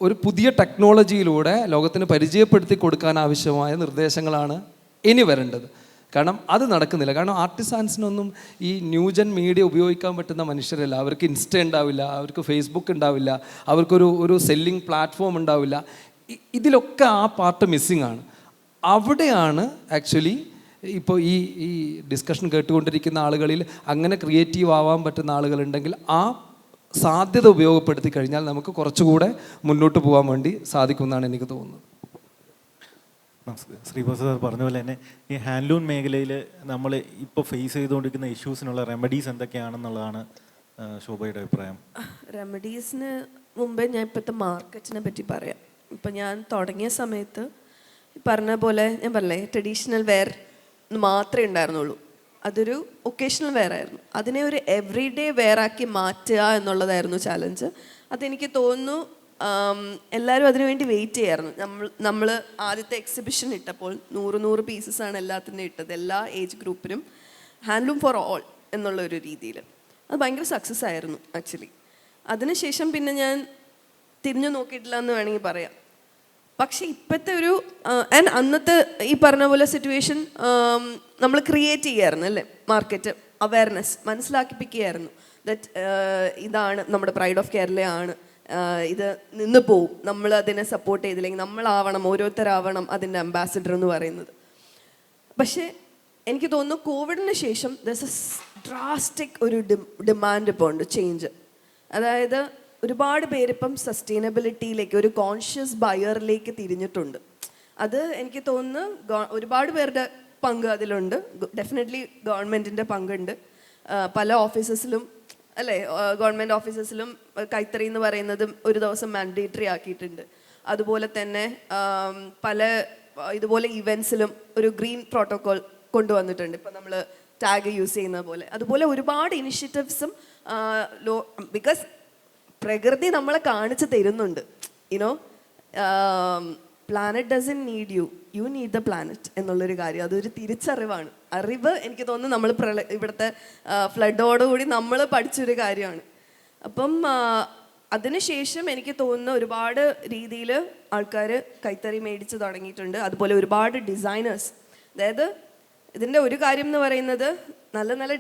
ഒരു പുതിയ ടെക്നോളജിയിലൂടെ ലോകത്തിന് പരിചയപ്പെടുത്തി കൊടുക്കാൻ ആവശ്യമായ നിർദ്ദേശങ്ങളാണ് ഇനി വരേണ്ടത്. കാരണം അത് നടക്കുന്നില്ല. കാരണം ആർട്ടിസാൻസിനൊന്നും ഈ ന്യൂജൻ മീഡിയ ഉപയോഗിക്കാൻ പറ്റുന്ന മനുഷ്യരല്ല. അവർക്ക് ഇൻസ്റ്റ ഉണ്ടാവില്ല, അവർക്ക് ഫേസ്ബുക്ക് ഉണ്ടാവില്ല, അവർക്കൊരു സെല്ലിംഗ് പ്ലാറ്റ്ഫോം ഉണ്ടാവില്ല. ഇതിലൊക്കെ ആ പാർട്ട് മിസ്സിങ് ആണ്. അവിടെയാണ് ആക്ച്വലി ഇപ്പോൾ ഈ ഡിസ്കഷൻ കേട്ടുകൊണ്ടിരിക്കുന്ന ആളുകളിൽ അങ്ങനെ ക്രിയേറ്റീവ് ആവാൻ പറ്റുന്ന ആളുകളുണ്ടെങ്കിൽ ആ സാധ്യത ഉപയോഗപ്പെടുത്തി കഴിഞ്ഞാൽ നമുക്ക് കുറച്ചുകൂടെ മുന്നോട്ട് പോകാൻ വേണ്ടി സാധിക്കുമെന്നാണ് എനിക്ക് തോന്നുന്നത്. ശ്രീബോസ് സാർ പറഞ്ഞ പോലെ തന്നെ ഈ ഹാൻഡ്ലൂം മേഖലയിൽ നമ്മൾ ഇപ്പോൾ ഫേസ് ചെയ്തുകൊണ്ടിരിക്കുന്ന ഇഷ്യൂസിനുള്ള റെമഡീസ് എന്തൊക്കെയാണെന്നുള്ളതാണ് ശോഭയുടെ അഭിപ്രായം. റെമഡീസിന് മുമ്പേ ഞാൻ ഇപ്പോഴത്തെ മാർക്കറ്റിനെ പറ്റി പറയാം. ഇപ്പം ഞാൻ തുടങ്ങിയ സമയത്ത് പറഞ്ഞ പോലെ ഞാൻ പറഞ്ഞേ ട്രഡീഷണൽ വെയർ മാത്രമേ ഉണ്ടായിരുന്നുള്ളൂ. അതൊരു ഒക്കേഷണൽ വെയർ ആയിരുന്നു. അതിനെ ഒരു എവറി ഡേ വെയർ ആക്കി മാറ്റുക എന്നുള്ളതായിരുന്നു ചാലഞ്ച്. അതെനിക്ക് തോന്നുന്നു എല്ലാവരും അതിനുവേണ്ടി വെയിറ്റ് ചെയ്യായിരുന്നു. നമ്മൾ ആദ്യത്തെ എക്സിബിഷൻ ഇട്ടപ്പോൾ 100 പീസസാണ് എല്ലാത്തിനും ഇട്ടത്, എല്ലാ ഏജ് ഗ്രൂപ്പിനും, ഹാൻഡ്ലൂം ഫോർ ഓൾ എന്നുള്ള ഒരു രീതിയിൽ. അത് ഭയങ്കര സക്സസ് ആയിരുന്നു ആക്ച്വലി. അതിനുശേഷം പിന്നെ ഞാൻ തിരിഞ്ഞു നോക്കിയിട്ടില്ല എന്ന് വേണമെങ്കിൽ പറയാം. പക്ഷെ ഇപ്പോഴത്തെ ഒരു അന്നത്തെ ഈ പറഞ്ഞ പോലെ സിറ്റുവേഷൻ നമ്മൾ ക്രിയേറ്റ് ചെയ്യായിരുന്നു അല്ലേ, മാർക്കറ്റ് അവയർനെസ് മനസ്സിലാക്കിപ്പിക്കുകയായിരുന്നു. ദറ്റ് ഇതാണ് നമ്മുടെ പ്രൈഡ് ഓഫ് കേരളയാണ്, ഇത് നിന്ന് പോവും, നമ്മൾ അതിനെ സപ്പോർട്ട് ചെയ്തില്ലെങ്കിൽ നമ്മളാവണം, ഓരോരുത്തരാവണം അതിൻ്റെ അംബാസിഡർ എന്ന് പറയുന്നത്. പക്ഷേ എനിക്ക് തോന്നുന്നു കോവിഡിന് ശേഷം ദസ് എ ഡ്രാസ്റ്റിക് ഒരു ഡിമാൻഡ് ഇപ്പോൾ ഉണ്ട്, ചേഞ്ച്. അതായത് ഒരുപാട് പേരിപ്പം സസ്റ്റൈനബിലിറ്റിയിലേക്ക്, ഒരു കോൺഷ്യസ് ബയറിലേക്ക് തിരിഞ്ഞിട്ടുണ്ട്. അത് എനിക്ക് തോന്നുന്നു ഒരുപാട് പേരുടെ പങ്ക് അതിലുണ്ട്. ഡെഫിനറ്റ്ലി ഗവൺമെൻറ്റിൻ്റെ പങ്കുണ്ട്. പല ഓഫീസസിലും അല്ലേ, ഗവൺമെൻറ് ഓഫീസസിലും കൈത്തറി എന്ന് പറയുന്നത് ഒരു ദിവസം മാൻഡേറ്ററി ആക്കിയിട്ടുണ്ട്. അതുപോലെ തന്നെ പല ഇതുപോലെ ഇവൻസിലും ഒരു ഗ്രീൻ പ്രോട്ടോകോൾ കൊണ്ടുവന്നിട്ടുണ്ട്. ഇപ്പം നമ്മൾ ടാഗ് യൂസ് ചെയ്യുന്ന പോലെ അതുപോലെ ഒരുപാട് ഇനിഷ്യേറ്റീവ്സും ബിക്കോസ് പ്രകൃതി നമ്മളെ കാണിച്ച് തരുന്നുണ്ട്. You know planet dozen need you, you need the planet എന്നുള്ളൊരു കാര്യം. അതൊരു തിരിച്ചറിവാണ്. അറിവ് എനിക്ക് തോന്നുന്നു നമ്മൾ ഇവിടുത്തെ ഫ്ലഡോടുകൂടി നമ്മൾ പഠിച്ചൊരു കാര്യമാണ്. അപ്പം അതിനുശേഷം എനിക്ക് തോന്നുന്നു ഒരുപാട് രീതിയിൽ ആൾക്കാർ കൈത്തറി മേടിച്ച് തുടങ്ങിയിട്ടുണ്ട്. അതുപോലെ ഒരുപാട് ഡിസൈനേഴ്സ്, അതായത് ഇതിൻ്റെ ഒരു കാര്യം എന്ന് പറയുന്നത് നല്ല നല്ല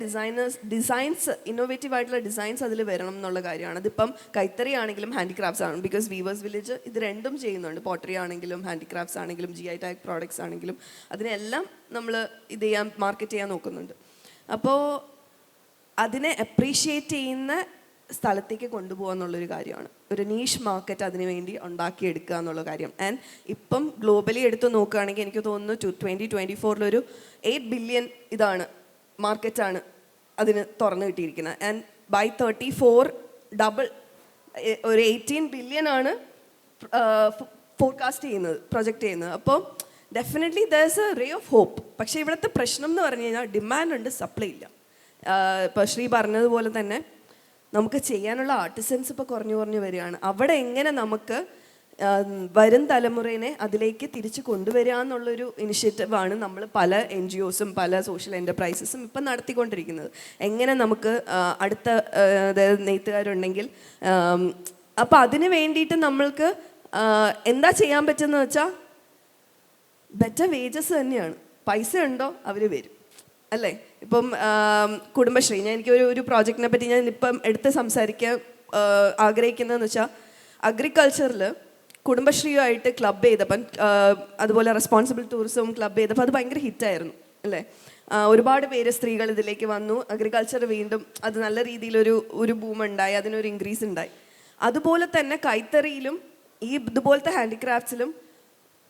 ഡിസൈൻസ് ഇന്നോവേറ്റീവ് ആയിട്ടുള്ള ഡിസൈൻസ് അതിൽ വരണം എന്നുള്ള കാര്യമാണ്. അതിപ്പം കൈത്തറി ആണെങ്കിലും ഹാൻഡിക്രാഫ്റ്റ്സ് ആണ്. ബിക്കോസ് വീവേഴ്സ് വില്ലേജ് ഇത് രണ്ടും ചെയ്യുന്നുണ്ട്. പോട്ടറി ആണെങ്കിലും ഹാൻഡിക്രാഫ്റ്റ്സ് ആണെങ്കിലും GI ടാഗ് പ്രോഡക്ട്സ് ആണെങ്കിലും അതിനെല്ലാം നമ്മൾ ഇത് ചെയ്യാൻ, മാർക്കറ്റ് ചെയ്യാൻ നോക്കുന്നുണ്ട്. അപ്പോൾ അതിനെ അപ്രീഷിയേറ്റ് ചെയ്യുന്ന സ്ഥലത്തേക്ക് കൊണ്ടുപോകുക എന്നുള്ളൊരു കാര്യമാണ്. ഒരു നീഷ് മാർക്കറ്റ് അതിന് വേണ്ടി ഉണ്ടാക്കിയെടുക്കുക എന്നുള്ള കാര്യം. ആൻഡ് ഇപ്പം ഗ്ലോബലി എടുത്ത് നോക്കുകയാണെങ്കിൽ എനിക്ക് തോന്നുന്നു 2024 8 ബില്യൺ ഇതാണ് മാർക്കറ്റാണ് അതിന് തുറന്നു കിട്ടിയിരിക്കുന്നത്. ആൻഡ് ബൈ 34 ഡബിൾ ഒരു 18 ബില്യൺ ആണ് ഫോർകാസ്റ്റ് ചെയ്യുന്നത്, പ്രൊജക്റ്റ് ചെയ്യുന്നത്. അപ്പോൾ ഡെഫിനറ്റ്ലി ദർസ് എ റേ ഓഫ് ഹോപ്പ്. പക്ഷേ ഇവിടുത്തെ പ്രശ്നം എന്ന് പറഞ്ഞു കഴിഞ്ഞാൽ ഡിമാൻഡ് ഉണ്ട്, സപ്ലൈ ഇല്ല. ഇപ്പോൾ ശ്രീ പറഞ്ഞതുപോലെ തന്നെ നമുക്ക് ചെയ്യാനുള്ള ആർട്ടിസൻസ് ഇപ്പോൾ കുറഞ്ഞു വരികയാണ്. അവിടെ എങ്ങനെ നമുക്ക് വരും തലമുറയെ അതിലേക്ക് തിരിച്ച് കൊണ്ടുവരിക എന്നുള്ളൊരു ഇനിഷ്യേറ്റീവാണ് നമ്മൾ പല NGOസും പല സോഷ്യൽ എൻ്റർപ്രൈസസും ഇപ്പം നടത്തിക്കൊണ്ടിരിക്കുന്നത്. എങ്ങനെ നമുക്ക് അടുത്ത അതായത് നെയ്ത്തുകാരുണ്ടെങ്കിൽ അപ്പം അതിന് വേണ്ടിയിട്ട് നമ്മൾക്ക് എന്താ ചെയ്യാൻ പറ്റുന്നത് വെച്ചാൽ ബെറ്റർ വേജസ് തന്നെയാണ്. പൈസ ഉണ്ടോ അവർ വരും അല്ലേ. ഇപ്പം കുടുംബശ്രീ, എനിക്ക് ഒരു പ്രോജക്റ്റിനെ പറ്റി ഞാൻ ഇപ്പം എടുത്ത് സംസാരിക്കാൻ ആഗ്രഹിക്കുന്നതെന്ന് വെച്ചാൽ അഗ്രികൾച്ചറിൽ കുടുംബശ്രീയുമായിട്ട് ക്ലബ് ചെയ്തപ്പം, അതുപോലെ റെസ്പോൺസിബിൾ ടൂറിസം ക്ലബ് ചെയ്തപ്പോൾ അത് ഭയങ്കര ഹിറ്റായിരുന്നു അല്ലേ. ഒരുപാട് പേര് സ്ത്രീകൾ ഇതിലേക്ക് വന്നു. അഗ്രികൾച്ചർ വീണ്ടും അത് നല്ല രീതിയിലൊരു ബൂം ഉണ്ടായി, അതിനൊരു ഇൻക്രീസ് ഉണ്ടായി. അതുപോലെ തന്നെ കൈത്തറിയിലും ഈ ഇതുപോലത്തെ ഹാൻഡിക്രാഫ്റ്റ്സിലും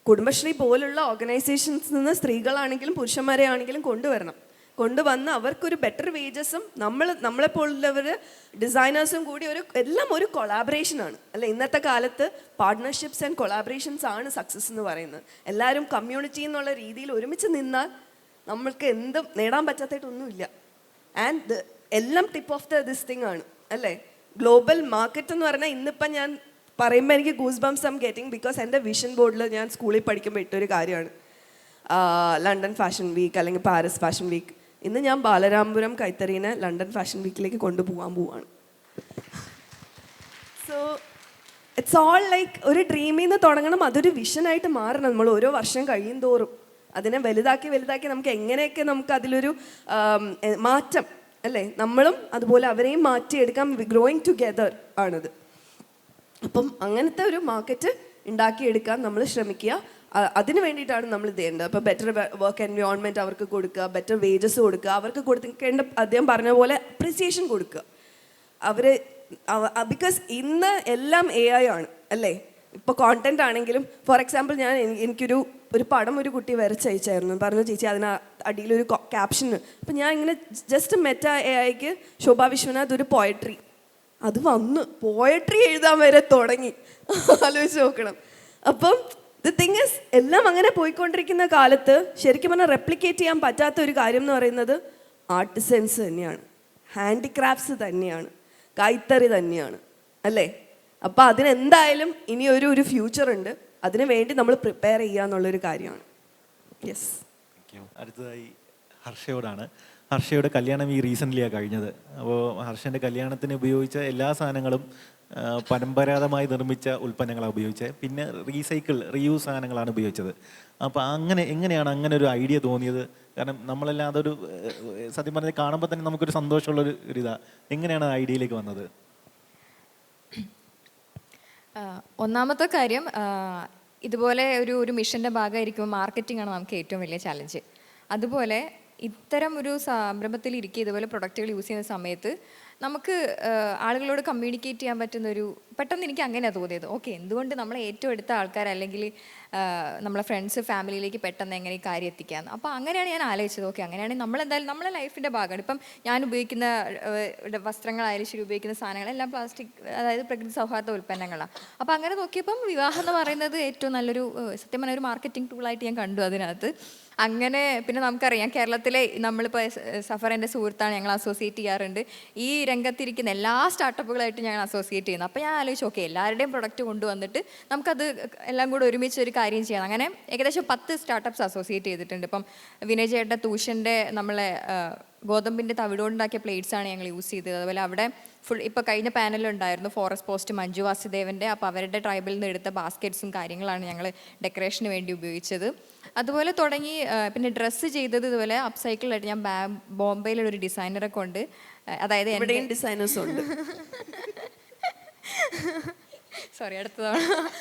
കുടുംബശ്രീ പോലുള്ള ഓർഗനൈസേഷൻസിൽ നിന്ന് സ്ത്രീകളാണെങ്കിലും പുരുഷന്മാരെ ആണെങ്കിലും കൊണ്ടുവന്ന് അവർക്കൊരു ബെറ്റർ വേജസും നമ്മളെപ്പോലുള്ളവർ ഡിസൈനേഴ്സും കൂടി എല്ലാം ഒരു കൊളാബറേഷനാണ് അല്ലേ. ഇന്നത്തെ കാലത്ത് പാർട്ട്ണർഷിപ്സ് ആൻഡ് കൊളാബറേഷൻസ് ആണ് സക്സസ് എന്ന് പറയുന്നത്. എല്ലാവരും കമ്മ്യൂണിറ്റി എന്നുള്ള രീതിയിൽ ഒരുമിച്ച് നിന്നാൽ നമ്മൾക്ക് എന്തും നേടാൻ പറ്റാത്തതായിട്ടൊന്നുമില്ല. ആൻഡ് എല്ലാം ടിപ്പ് ഓഫ് ദിസ് തിങ് ആണ് അല്ലേ. ഗ്ലോബൽ മാർക്കറ്റ് എന്ന് പറഞ്ഞാൽ ഇന്നിപ്പം ഞാൻ പറയുമ്പോൾ എനിക്ക് goose bumps I'm getting. Because എൻ്റെ വിഷൻ ബോർഡിൽ ഞാൻ സ്കൂളിൽ പഠിക്കുമ്പോൾ ഇട്ടൊരു കാര്യമാണ് ലണ്ടൻ ഫാഷൻ വീക്ക് അല്ലെങ്കിൽ പാരീസ് ഫാഷൻ വീക്ക്. ഇന്ന് ഞാൻ ബാലരാമപുരം കൈത്തറീനെ ലണ്ടൻ ഫാഷൻ വീക്കിലേക്ക് കൊണ്ടുപോകാൻ പോവാണ്. സോ ഇറ്റ്സ് ഓൾ ലൈക്ക് ഒരു ഡ്രീമിൽ നിന്ന് തുടങ്ങണം, അതൊരു വിഷനായിട്ട് മാറണം. നമ്മൾ ഓരോ വർഷം കഴിയും തോറും അതിനെ വലുതാക്കി നമുക്ക് എങ്ങനെയൊക്കെ നമുക്ക് അതിലൊരു മാറ്റം അല്ലേ, നമ്മളും അതുപോലെ അവരെയും മാറ്റിയെടുക്കാം. ഗ്രോയിങ് ടുഗെദർ ആണത്. അപ്പം അങ്ങനത്തെ ഒരു മാർക്കറ്റ് ഉണ്ടാക്കിയെടുക്കാൻ നമ്മൾ ശ്രമിക്കുക. അതിന് വേണ്ടിയിട്ടാണ് നമ്മൾ ഇത് ചെയ്യേണ്ടത്. അപ്പോൾ ബെറ്റർ വർക്ക് എൻവയോൺമെൻറ്റ് അവർക്ക് കൊടുക്കുക, ബെറ്റർ വേജസ് കൊടുക്കുക, അവർക്ക് കൊടുക്കേണ്ട അദ്ദേഹം പറഞ്ഞ പോലെ അപ്രിസിയേഷൻ കൊടുക്കുക. ബിക്കോസ് ഇന്ന് എല്ലാം AI ആണ് അല്ലേ. ഇപ്പോൾ കോണ്ടന്റ് ആണെങ്കിലും ഫോർ എക്സാമ്പിൾ എനിക്കൊരു പടം ഒരു കുട്ടി വരച്ചയച്ചായിരുന്നു. പറഞ്ഞു ചേച്ചി അതിന് അടിയിലൊരു ക്യാപ്ഷന്. അപ്പം ഞാൻ ഇങ്ങനെ ജസ്റ്റ് മെറ്റ AIക്ക് ശോഭാ വിശ്വനാഥ് ഒരു പോയട്രി അത് വന്ന് പോയട്രി എഴുതാൻ വരെ തുടങ്ങി. ആലോചിച്ച് നോക്കണം. അപ്പം ദ തിങ് ഇസ്, എല്ലാം അങ്ങനെ പോയിക്കൊണ്ടിരിക്കുന്ന കാലത്ത് ശരിക്കും പറഞ്ഞാൽ റെപ്ലിക്കേറ്റ് ചെയ്യാൻ പറ്റാത്ത ഒരു കാര്യം എന്ന് പറയുന്നത് ആർട്ടിസൻസ് തന്നെയാണ്, ഹാൻഡിക്രാഫ്റ്റ്സ് തന്നെയാണ്, കൈത്തറി തന്നെയാണ് അല്ലേ? അപ്പം അതിനെന്തായാലും ഇനി ഒരു ഫ്യൂച്ചർ ഉണ്ട്. അതിനു വേണ്ടി നമ്മൾ പ്രിപ്പയർ ചെയ്യുക എന്നുള്ളൊരു കാര്യമാണ്. യെസ്. അടുത്തതായി ഹർഷയോടാണ്. ഹർഷയുടെ കല്യാണം ഈ റീസെൻ്റ്ലിയാണ് കഴിഞ്ഞത്. അപ്പോൾ ഹർഷൻ്റെ കല്യാണത്തിന് ഉപയോഗിച്ച എല്ലാ സാധനങ്ങളും പരമ്പരാഗതമായി നിർമ്മിച്ച ഉൽപ്പന്നങ്ങളാണ് ഉപയോഗിച്ചത്. പിന്നെ റീയൂസ് സാധനങ്ങളാണ് ഉപയോഗിച്ചത്. അപ്പോൾ എങ്ങനെയാണ് അങ്ങനെ ഒരു ഐഡിയ തോന്നിയത്? കാരണം നമ്മളെല്ലാം അതൊരു സത്യം പറഞ്ഞാൽ കാണുമ്പോൾ തന്നെ നമുക്കൊരു സന്തോഷമുള്ളൊരു ഇതാണ്. എങ്ങനെയാണ് ആ ഐഡിയയിലേക്ക് വന്നത്? ഒന്നാമത്തെ കാര്യം, ഇതുപോലെ ഒരു മിഷൻ്റെ ഭാഗമായിരിക്കുമ്പോൾ മാർക്കറ്റിംഗ് ആണ് നമുക്ക് ഏറ്റവും വലിയ ചലഞ്ച്. അതുപോലെ ഇത്തരം ഒരു സംരംഭത്തിൽ ഇരിക്കുക ഇതുപോലെ പ്രൊഡക്റ്റുകൾ യൂസ് ചെയ്യുന്ന സമയത്ത് നമുക്ക് ആളുകളോട് കമ്മ്യൂണിക്കേറ്റ് ചെയ്യാൻ പറ്റുന്നൊരു, പെട്ടെന്ന് എനിക്ക് അങ്ങനെയാണ് തോന്നിയത്. ഓക്കെ, എന്തുകൊണ്ട് നമ്മളെ ഏറ്റവും അടുത്ത ആൾക്കാർ അല്ലെങ്കിൽ നമ്മളെ ഫ്രണ്ട്സ് ഫാമിലിയിലേക്ക് പെട്ടെന്ന് എങ്ങനെ ഈ കാര്യം എത്തിക്കാമെന്ന്. അപ്പോൾ അങ്ങനെയാണ് ഞാൻ ആലോചിച്ചത്. ഓക്കെ, അങ്ങനെയാണെങ്കിൽ നമ്മളെന്തായാലും നമ്മളെ ലൈഫിൻ്റെ ഭാഗമാണ്. ഇപ്പം ഞാൻ ഉപയോഗിക്കുന്ന വസ്ത്രങ്ങളായാലും ശരി, ഉപയോഗിക്കുന്ന സാധനങ്ങളെല്ലാം പ്ലാസ്റ്റിക്, അതായത് പ്രകൃതി സൗഹാർദ്ദ ഉൽപ്പന്നങ്ങളാണ്. അപ്പോൾ അങ്ങനെ നോക്കിയപ്പം വിവാഹം എന്ന് പറയുന്നത് ഏറ്റവും നല്ലൊരു, സത്യം പറഞ്ഞ ഒരു മാർക്കറ്റിംഗ് ടൂളായിട്ട് ഞാൻ കണ്ടു അതിനകത്ത്. അങ്ങനെ പിന്നെ നമുക്കറിയാം കേരളത്തിലെ നമ്മളിപ്പോൾ സഫർ എൻ്റെ സുഹൃത്താണ്, ഞങ്ങൾ അസോസിയേറ്റ് ചെയ്യാറുണ്ട്. ഈ രംഗത്തിരിക്കുന്ന എല്ലാ സ്റ്റാർട്ടപ്പുകളായിട്ട് ഞങ്ങൾ അസോസിയേറ്റ് ചെയ്യുന്നത്. അപ്പോൾ ഞാൻ ആലോചിച്ചു, ഓക്കെ, എല്ലാവരുടെയും പ്രൊഡക്റ്റ് കൊണ്ടുവന്നിട്ട് നമുക്കത് എല്ലാം കൂടെ ഒരുമിച്ച് ഒരു കാര്യം ചെയ്യണം. അങ്ങനെ ഏകദേശം 10 സ്റ്റാർട്ടപ്പ്സ് അസോസിയേറ്റ് ചെയ്തിട്ടുണ്ട്. ഇപ്പം വിനയ് ചേട്ടൻ്റെ തൂഷൻ്റെ നമ്മളെ ഗോതമ്പിൻ്റെ തവിടുകൊണ്ടുണ്ടാക്കിയ പ്ലേറ്റ്സാണ് ഞങ്ങൾ യൂസ് ചെയ്തത്. അതുപോലെ അവിടെ ഫുൾ ഇപ്പോൾ കഴിഞ്ഞ പാനലുണ്ടായിരുന്നു ഫോറസ്റ്റ് പോസ്റ്റ് മഞ്ജു വാസുദേവൻ്റെ. അപ്പോൾ അവരുടെ ട്രൈബിൽ നിന്ന് എടുത്ത ബാസ്ക്കറ്റ്സും കാര്യങ്ങളാണ് ഞങ്ങൾ ഡെക്കറേഷന് വേണ്ടി ഉപയോഗിച്ചത്. അതുപോലെ തുടങ്ങി പിന്നെ ഡ്രസ്സ് ചെയ്തത് ഇതുപോലെ അപ്സൈക്കിളായിട്ട് ഞാൻ ബോംബെയിലൊരു ഡിസൈനറെ കൊണ്ട്, അതായത് എവിടെയും ഡിസൈനേഴ്സ് ഉണ്ട്. സോറി, അടുത്തതാണ്.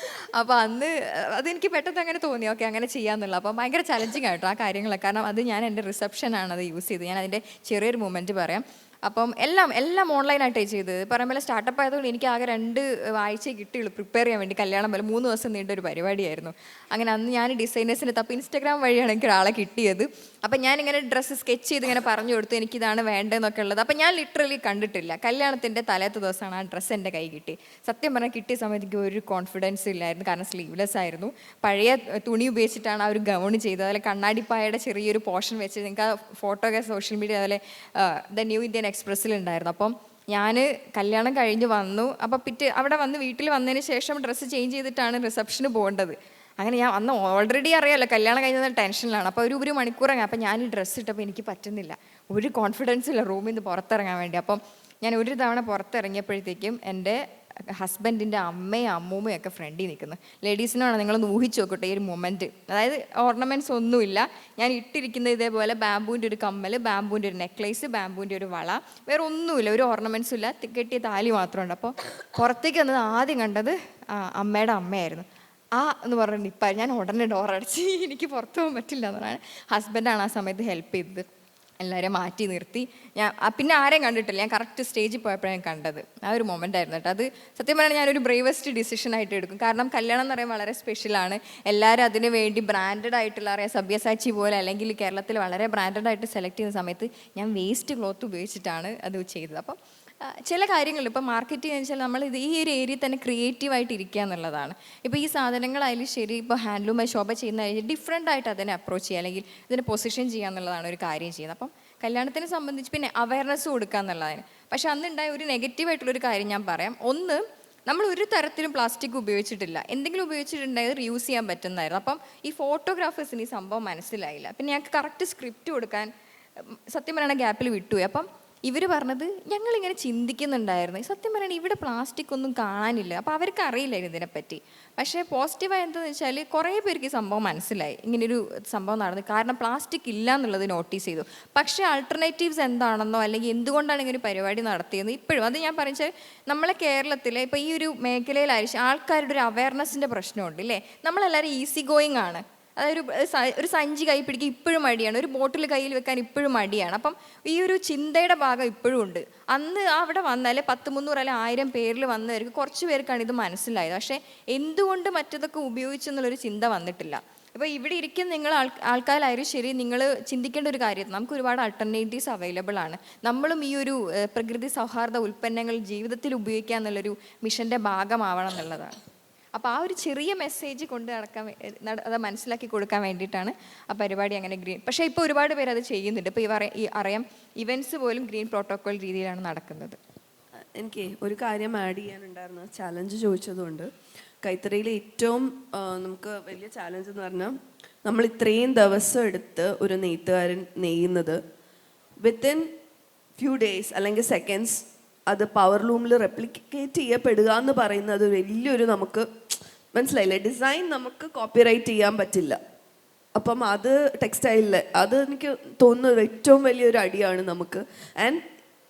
അപ്പോൾ അന്ന് അതെനിക്ക് പെട്ടെന്ന് അങ്ങനെ തോന്നി, ഓക്കെ അങ്ങനെ ചെയ്യാമെന്നുള്ള. അപ്പം ഭയങ്കര ചലഞ്ചിങ് ആയിട്ടോ ആ കാര്യങ്ങളൊക്കെ. കാരണം അത് ഞാൻ എൻ്റെ റിസപ്ഷനാണ് അത് യൂസ് ചെയ്തത്. ഞാൻ അതിൻ്റെ ചെറിയൊരു മൊമെൻറ്റ് പറയാം. അപ്പം എല്ലാം ഓൺലൈനായിട്ടാണ് ചെയ്തത്. പറയുമ്പോൾ സ്റ്റാർട്ടപ്പ് ആയതുകൊണ്ട് എനിക്ക് ആകെ 2 ആഴ്ച കിട്ടിയുള്ളൂ പ്രിപ്പയർ ചെയ്യാൻ വേണ്ടി. കല്യാണം പോലെ 3 ദിവസം നീണ്ട ഒരു പരിപാടിയായിരുന്നു. അങ്ങനെ അന്ന് ഞാൻ ഡിസൈനേഴ്സിന് തപ്പി ഇൻസ്റ്റാഗ്രാം വഴിയാണ് എനിക്ക് ഒരാളെ കിട്ടിയത്. അപ്പം ഞാനിങ്ങനെ ഡ്രസ്സ് സ്കെച്ച് ചെയ്ത് ഇങ്ങനെ പറഞ്ഞു കൊടുത്തു എനിക്കിതാണ് വേണ്ടതെന്നൊക്കെ ഉള്ളത്. അപ്പം ഞാൻ ലിറ്ററലി കണ്ടിട്ടില്ല. കല്യാണത്തിൻ്റെ തലേത്തെ ദിവസമാണ് ആ ഡ്രസ്സ് എൻ്റെ കൈ കിട്ടി. സത്യം പറഞ്ഞാൽ കിട്ടിയ സമയത്ത് എനിക്ക് ഒരു കോൺഫിഡൻസ് ഇല്ലായിരുന്നു. കാരണം സ്ലീവ്ലെസ് ആയിരുന്നു. പഴയ തുണി ഉപയോഗിച്ചിട്ടാണ് ആ ഒരു ഗൗൺ ചെയ്തത്. അതുപോലെ കണ്ണാടിപ്പായയുടെ ചെറിയൊരു പോർഷൻ വെച്ച് നിങ്ങൾക്ക് ആ ഫോട്ടോ ഒക്കെ സോഷ്യൽ മീഡിയ, അതുപോലെ ദ ന്യൂ ഇന്ത്യൻ എക്സ്പ്രസ്സിലുണ്ടായിരുന്നു. അപ്പം ഞാൻ കല്യാണം കഴിഞ്ഞ് വന്നു. അപ്പോൾ അവിടെ വന്ന് വീട്ടിൽ വന്നതിന് ശേഷം ഡ്രസ്സ് ചേഞ്ച് ചെയ്തിട്ടാണ് റിസപ്ഷന് പോകേണ്ടത്. അങ്ങനെ ഞാൻ അന്ന് ഓൾറെഡി അറിയാമല്ലോ കല്യാണം കഴിഞ്ഞ ടെൻഷനിലാണ്. അപ്പോൾ ഒരു മണിക്കൂറങ്ങ്. അപ്പോൾ ഞാൻ ഈ ഡ്രസ്സ് ഇട്ടപ്പോൾ എനിക്ക് പറ്റുന്നില്ല, ഒരു കോൺഫിഡൻസ് ഇല്ല റൂമിൽ നിന്ന് പുറത്തിറങ്ങാൻ വേണ്ടി. അപ്പം ഞാൻ ഒരു തവണ പുറത്തിറങ്ങിയപ്പോഴത്തേക്കും എൻ്റെ ഹസ്ബൻഡിൻ്റെ അമ്മയും അമ്മൂമ്മയും ഒക്കെ ഫ്രണ്ടിൽ നിൽക്കുന്നു. ലേഡീസിനാണ്, നിങ്ങളൊന്ന് ഊഹിച്ച് നോക്കട്ടെ ഈ ഒരു മൊമെൻറ്റ്. അതായത് ഓർണമെൻറ്റ്സ് ഒന്നുമില്ല, ഞാൻ ഇട്ടിരിക്കുന്നത് ഇതേപോലെ ബാമ്പൂൻ്റെ ഒരു കമ്മൽ, ബാമ്പൂൻ്റെ ഒരു നെക്ലേസ്, ബാമ്പൂൻ്റെ ഒരു വള, വേറെ ഒന്നുമില്ല, ഒരു ഓർണമെൻറ്റ്സും ഇല്ല, കെട്ടിയ താലി മാത്രമുണ്ട്. അപ്പോൾ പുറത്തേക്ക് വന്നത് ആദ്യം കണ്ടത് അമ്മയുടെ അമ്മയായിരുന്നു. എന്ന് പറഞ്ഞിട്ട് ഇപ്പം ഞാൻ ഉടനെ ഡോറടിച്ച് എനിക്ക് പുറത്തു പോകാൻ പറ്റില്ല എന്ന് പറഞ്ഞാൽ ഹസ്ബൻഡാണ് ആ സമയത്ത് ഹെൽപ്പ് ചെയ്തത്. എല്ലാവരെയും മാറ്റി നിർത്തി. ഞാൻ പിന്നെ ആരെയും കണ്ടിട്ടില്ല, ഞാൻ കറക്റ്റ് സ്റ്റേജിൽ പോയപ്പോഴാണ് കണ്ടത്. ആ ഒരു മൊമെൻ്റ് ആയിരുന്നു കേട്ടോ. അത് സത്യം പറഞ്ഞാൽ ഞാനൊരു ബ്രേവസ്റ്റ് ഡിസിഷൻ ആയിട്ട് എടുക്കും. കാരണം കല്യാണം എന്ന് പറയുമ്പോൾ വളരെ സ്പെഷ്യലാണ്. എല്ലാവരും അതിന് വേണ്ടി ബ്രാൻഡഡ് ആയിട്ടുള്ള അറിയാം സബ്യസാച്ചി പോലെ അല്ലെങ്കിൽ കേരളത്തിൽ വളരെ ബ്രാൻഡഡ് ആയിട്ട് സെലക്ട് ചെയ്യുന്ന സമയത്ത് ഞാൻ വേസ്റ്റ് ക്ലോത്ത് ഉപയോഗിച്ചിട്ടാണ് അത് ചെയ്തത്. അപ്പം ചില കാര്യങ്ങൾ ഇപ്പോൾ മാർക്കറ്റിംഗ് എന്ന് വെച്ചാൽ നമ്മൾ ഈ ഒരു ഏരിയയിൽ തന്നെ ക്രിയേറ്റീവായിട്ട് ഇരിക്കുക എന്നുള്ളതാണ്. ഇപ്പോൾ ഈ സാധനങ്ങളായാലും ശരി, ഇപ്പോൾ ഹാൻഡ്ലൂമായി ഷോപ്പ് ചെയ്യുന്ന കഴിഞ്ഞാൽ ഡിഫറെൻ്റ് ആയിട്ട് അതിനെ അപ്രോച്ച് ചെയ്യുക അല്ലെങ്കിൽ ഇതിനെ പൊസിഷൻ ചെയ്യുക എന്നുള്ളതാണ് ഒരു കാര്യം ചെയ്യുന്നത്. അപ്പം കല്യാണത്തിനെ സംബന്ധിച്ച് പിന്നെ അവയർനെസ് കൊടുക്കുക എന്നുള്ളതാണ്. പക്ഷെ അന്നുണ്ടായ ഒരു നെഗറ്റീവായിട്ടുള്ളൊരു കാര്യം ഞാൻ പറയാം. ഒന്ന്, നമ്മൾ ഒരു തരത്തിലും പ്ലാസ്റ്റിക് ഉപയോഗിച്ചിട്ടില്ല. എന്തെങ്കിലും ഉപയോഗിച്ചിട്ടുണ്ടായത് റീയൂസ് ചെയ്യാൻ പറ്റുന്നതായിരുന്നു. അപ്പം ഈ ഫോട്ടോഗ്രാഫേഴ്സിന് ഈ സംഭവം മനസ്സിലായില്ല. പിന്നെ ഞങ്ങൾക്ക് കറക്റ്റ് സ്ക്രിപ്റ്റ് കൊടുക്കാൻ സത്യം പറയുന്ന ഗ്യാപ്പിൽ വിട്ടുപോയി. അപ്പം ഇവർ പറഞ്ഞത് ഞങ്ങളിങ്ങനെ ചിന്തിക്കുന്നുണ്ടായിരുന്നു, സത്യം പറയണത് ഇവിടെ പ്ലാസ്റ്റിക് ഒന്നും കാണാനില്ല. അപ്പോൾ അവർക്ക് അറിയില്ലായിരുന്നു ഇതിനെപ്പറ്റി. പക്ഷേ പോസിറ്റീവായി എന്താണെന്ന് വെച്ചാൽ കുറേ പേർക്ക് ഈ സംഭവം മനസ്സിലായി, ഇങ്ങനൊരു സംഭവം നടന്നു. കാരണം പ്ലാസ്റ്റിക് ഇല്ല എന്നുള്ളത് നോട്ടീസ് ചെയ്തു. പക്ഷേ ആൾട്ടർനേറ്റീവ്സ് എന്താണെന്നോ അല്ലെങ്കിൽ എന്തുകൊണ്ടാണ് ഇങ്ങനെ ഒരു പരിപാടി നടത്തിയെന്ന് ഇപ്പോഴും അത് ഞാൻ പറഞ്ഞാൽ നമ്മളെ കേരളത്തിലെ ഇപ്പോൾ ഈ ഒരു മേഖലയിലായിരിക്കും ആൾക്കാരുടെ ഒരു അവയർനെസ്സിൻ്റെ പ്രശ്നമുണ്ട് ഇല്ലേ. നമ്മളെല്ലാവരും ഈസി ഗോയിങ് ആണ്. അതായത് ഒരു സഞ്ചി കൈ പിടിക്കുക ഇപ്പോഴും മടിയാണ്, ഒരു ബോട്ടിൽ കയ്യിൽ വെക്കാൻ ഇപ്പോഴും മടിയാണ്. അപ്പം ഈ ഒരു ചിന്തയുടെ ഭാഗം ഇപ്പോഴും ഉണ്ട്. അന്ന് അവിടെ വന്നാലേ 10, 300 അല്ലെങ്കിൽ 1000 പേരിൽ വന്നവർക്ക് കുറച്ച് പേർക്കാണ് ഇത് മനസ്സിലായത്. പക്ഷേ എന്തുകൊണ്ട് മറ്റതൊക്കെ ഉപയോഗിച്ചെന്നുള്ളൊരു ചിന്ത വന്നിട്ടില്ല. ഇപ്പോൾ ഇവിടെ ഇരിക്കുന്ന നിങ്ങൾ ആൾക്കാരായാലും ശരി, നിങ്ങൾ ചിന്തിക്കേണ്ട ഒരു കാര്യം, നമുക്ക് ഒരുപാട് ആൾട്ടർനേറ്റീവ്സ് അവൈലബിൾ ആണ്. നമ്മളും ഈ ഒരു പ്രകൃതി സൗഹാർദ്ദ ഉൽപ്പന്നങ്ങൾ ജീവിതത്തിൽ ഉപയോഗിക്കുക എന്നുള്ളൊരു മിഷൻ്റെ ഭാഗമാവണം എന്നുള്ളതാണ്. അപ്പോൾ ആ ഒരു ചെറിയ മെസ്സേജ് കൊണ്ട് അത് മനസ്സിലാക്കി കൊടുക്കാൻ വേണ്ടിയിട്ടാണ് ആ പരിപാടി അങ്ങനെ ഗ്രീൻ. പക്ഷേ ഇപ്പോൾ ഒരുപാട് പേര് അത് ചെയ്യുന്നുണ്ട്. ഇപ്പോൾ അറിയാം, ഇവൻറ്റ്സ് പോലും ഗ്രീൻ പ്രോട്ടോക്കോൾ രീതിയിലാണ് നടക്കുന്നത്. എനിക്ക് ഒരു കാര്യം ആഡ് ചെയ്യാനുണ്ടായിരുന്നു. ചാലഞ്ച് ചോദിച്ചതുകൊണ്ട് കൈത്തറിയിൽ ഏറ്റവും നമുക്ക് വലിയ ചാലഞ്ച് എന്ന് പറഞ്ഞാൽ, നമ്മൾ ഇത്രയും ദിവസം എടുത്ത് ഒരു നെയ്ത്തുകാരൻ നെയ്യുന്നത് വിത്തിൻ ഫ്യൂ ഡേയ്സ് അല്ലെങ്കിൽ സെക്കൻഡ്സ് അത് പവർ ലൂമിൽ റെപ്ലിക്കേറ്റ് ചെയ്യപ്പെടുക എന്ന് പറയുന്നത് വലിയൊരു, നമുക്ക് മനസ്സിലായില്ലേ, ഡിസൈൻ നമുക്ക് കോപ്പിറൈറ്റ് ചെയ്യാൻ പറ്റില്ല. അപ്പം അത് ടെക്സ്റ്റൈലിൽ അത് എനിക്ക് തോന്നുന്നത് ഏറ്റവും വലിയൊരു അടിയാണ് നമുക്ക്. ആൻഡ്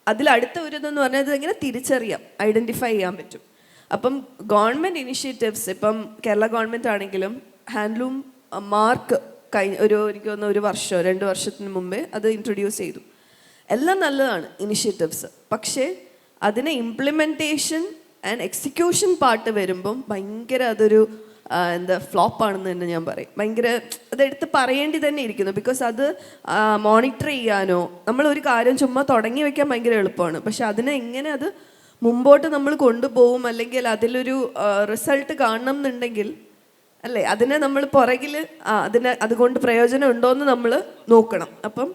അതിലടുത്ത ഒരു ഇതെന്ന് പറഞ്ഞാൽ ഇത് എങ്ങനെ തിരിച്ചറിയാം, ഐഡൻറ്റിഫൈ ചെയ്യാൻ പറ്റും. അപ്പം ഗവൺമെൻറ് ഇനിഷ്യേറ്റീവ്സ്, ഇപ്പം കേരള ഗവൺമെൻറ് ആണെങ്കിലും ഹാൻഡ്ലൂം മാർക്ക് എനിക്ക് തോന്നുന്നു 1 വർഷമോ 2 വർഷത്തിന് മുമ്പേ അത് ഇൻട്രൊഡ്യൂസ് ചെയ്തു. എല്ലാം നല്ലതാണ് ഇനിഷ്യേറ്റീവ്സ്. പക്ഷേ അതിനെ ഇംപ്ലിമെൻറ്റേഷൻ ആൻഡ് എക്സിക്യൂഷൻ പാർട്ട് വരുമ്പം ഭയങ്കര അതൊരു ഫ്ലോപ്പാണെന്ന് തന്നെ ഞാൻ പറയും. ഭയങ്കര അതെടുത്ത് പറയേണ്ടി തന്നെ ഇരിക്കുന്നു. ബിക്കോസ് അത് മോണിറ്റർ ചെയ്യാനോ, നമ്മളൊരു കാര്യം ചുമ്മാ തുടങ്ങി വെക്കാൻ ഭയങ്കര എളുപ്പമാണ്. പക്ഷെ അതിനെ എങ്ങനെ അത് മുമ്പോട്ട് നമ്മൾ കൊണ്ടുപോകും, അല്ലെങ്കിൽ അതിലൊരു റിസൾട്ട് കാണണം എന്നുണ്ടെങ്കിൽ അല്ലേ, അതിനെ നമ്മൾ പുറകിൽ അതുകൊണ്ട് പ്രയോജനം ഉണ്ടോയെന്ന് നമ്മൾ നോക്കണം. അപ്പം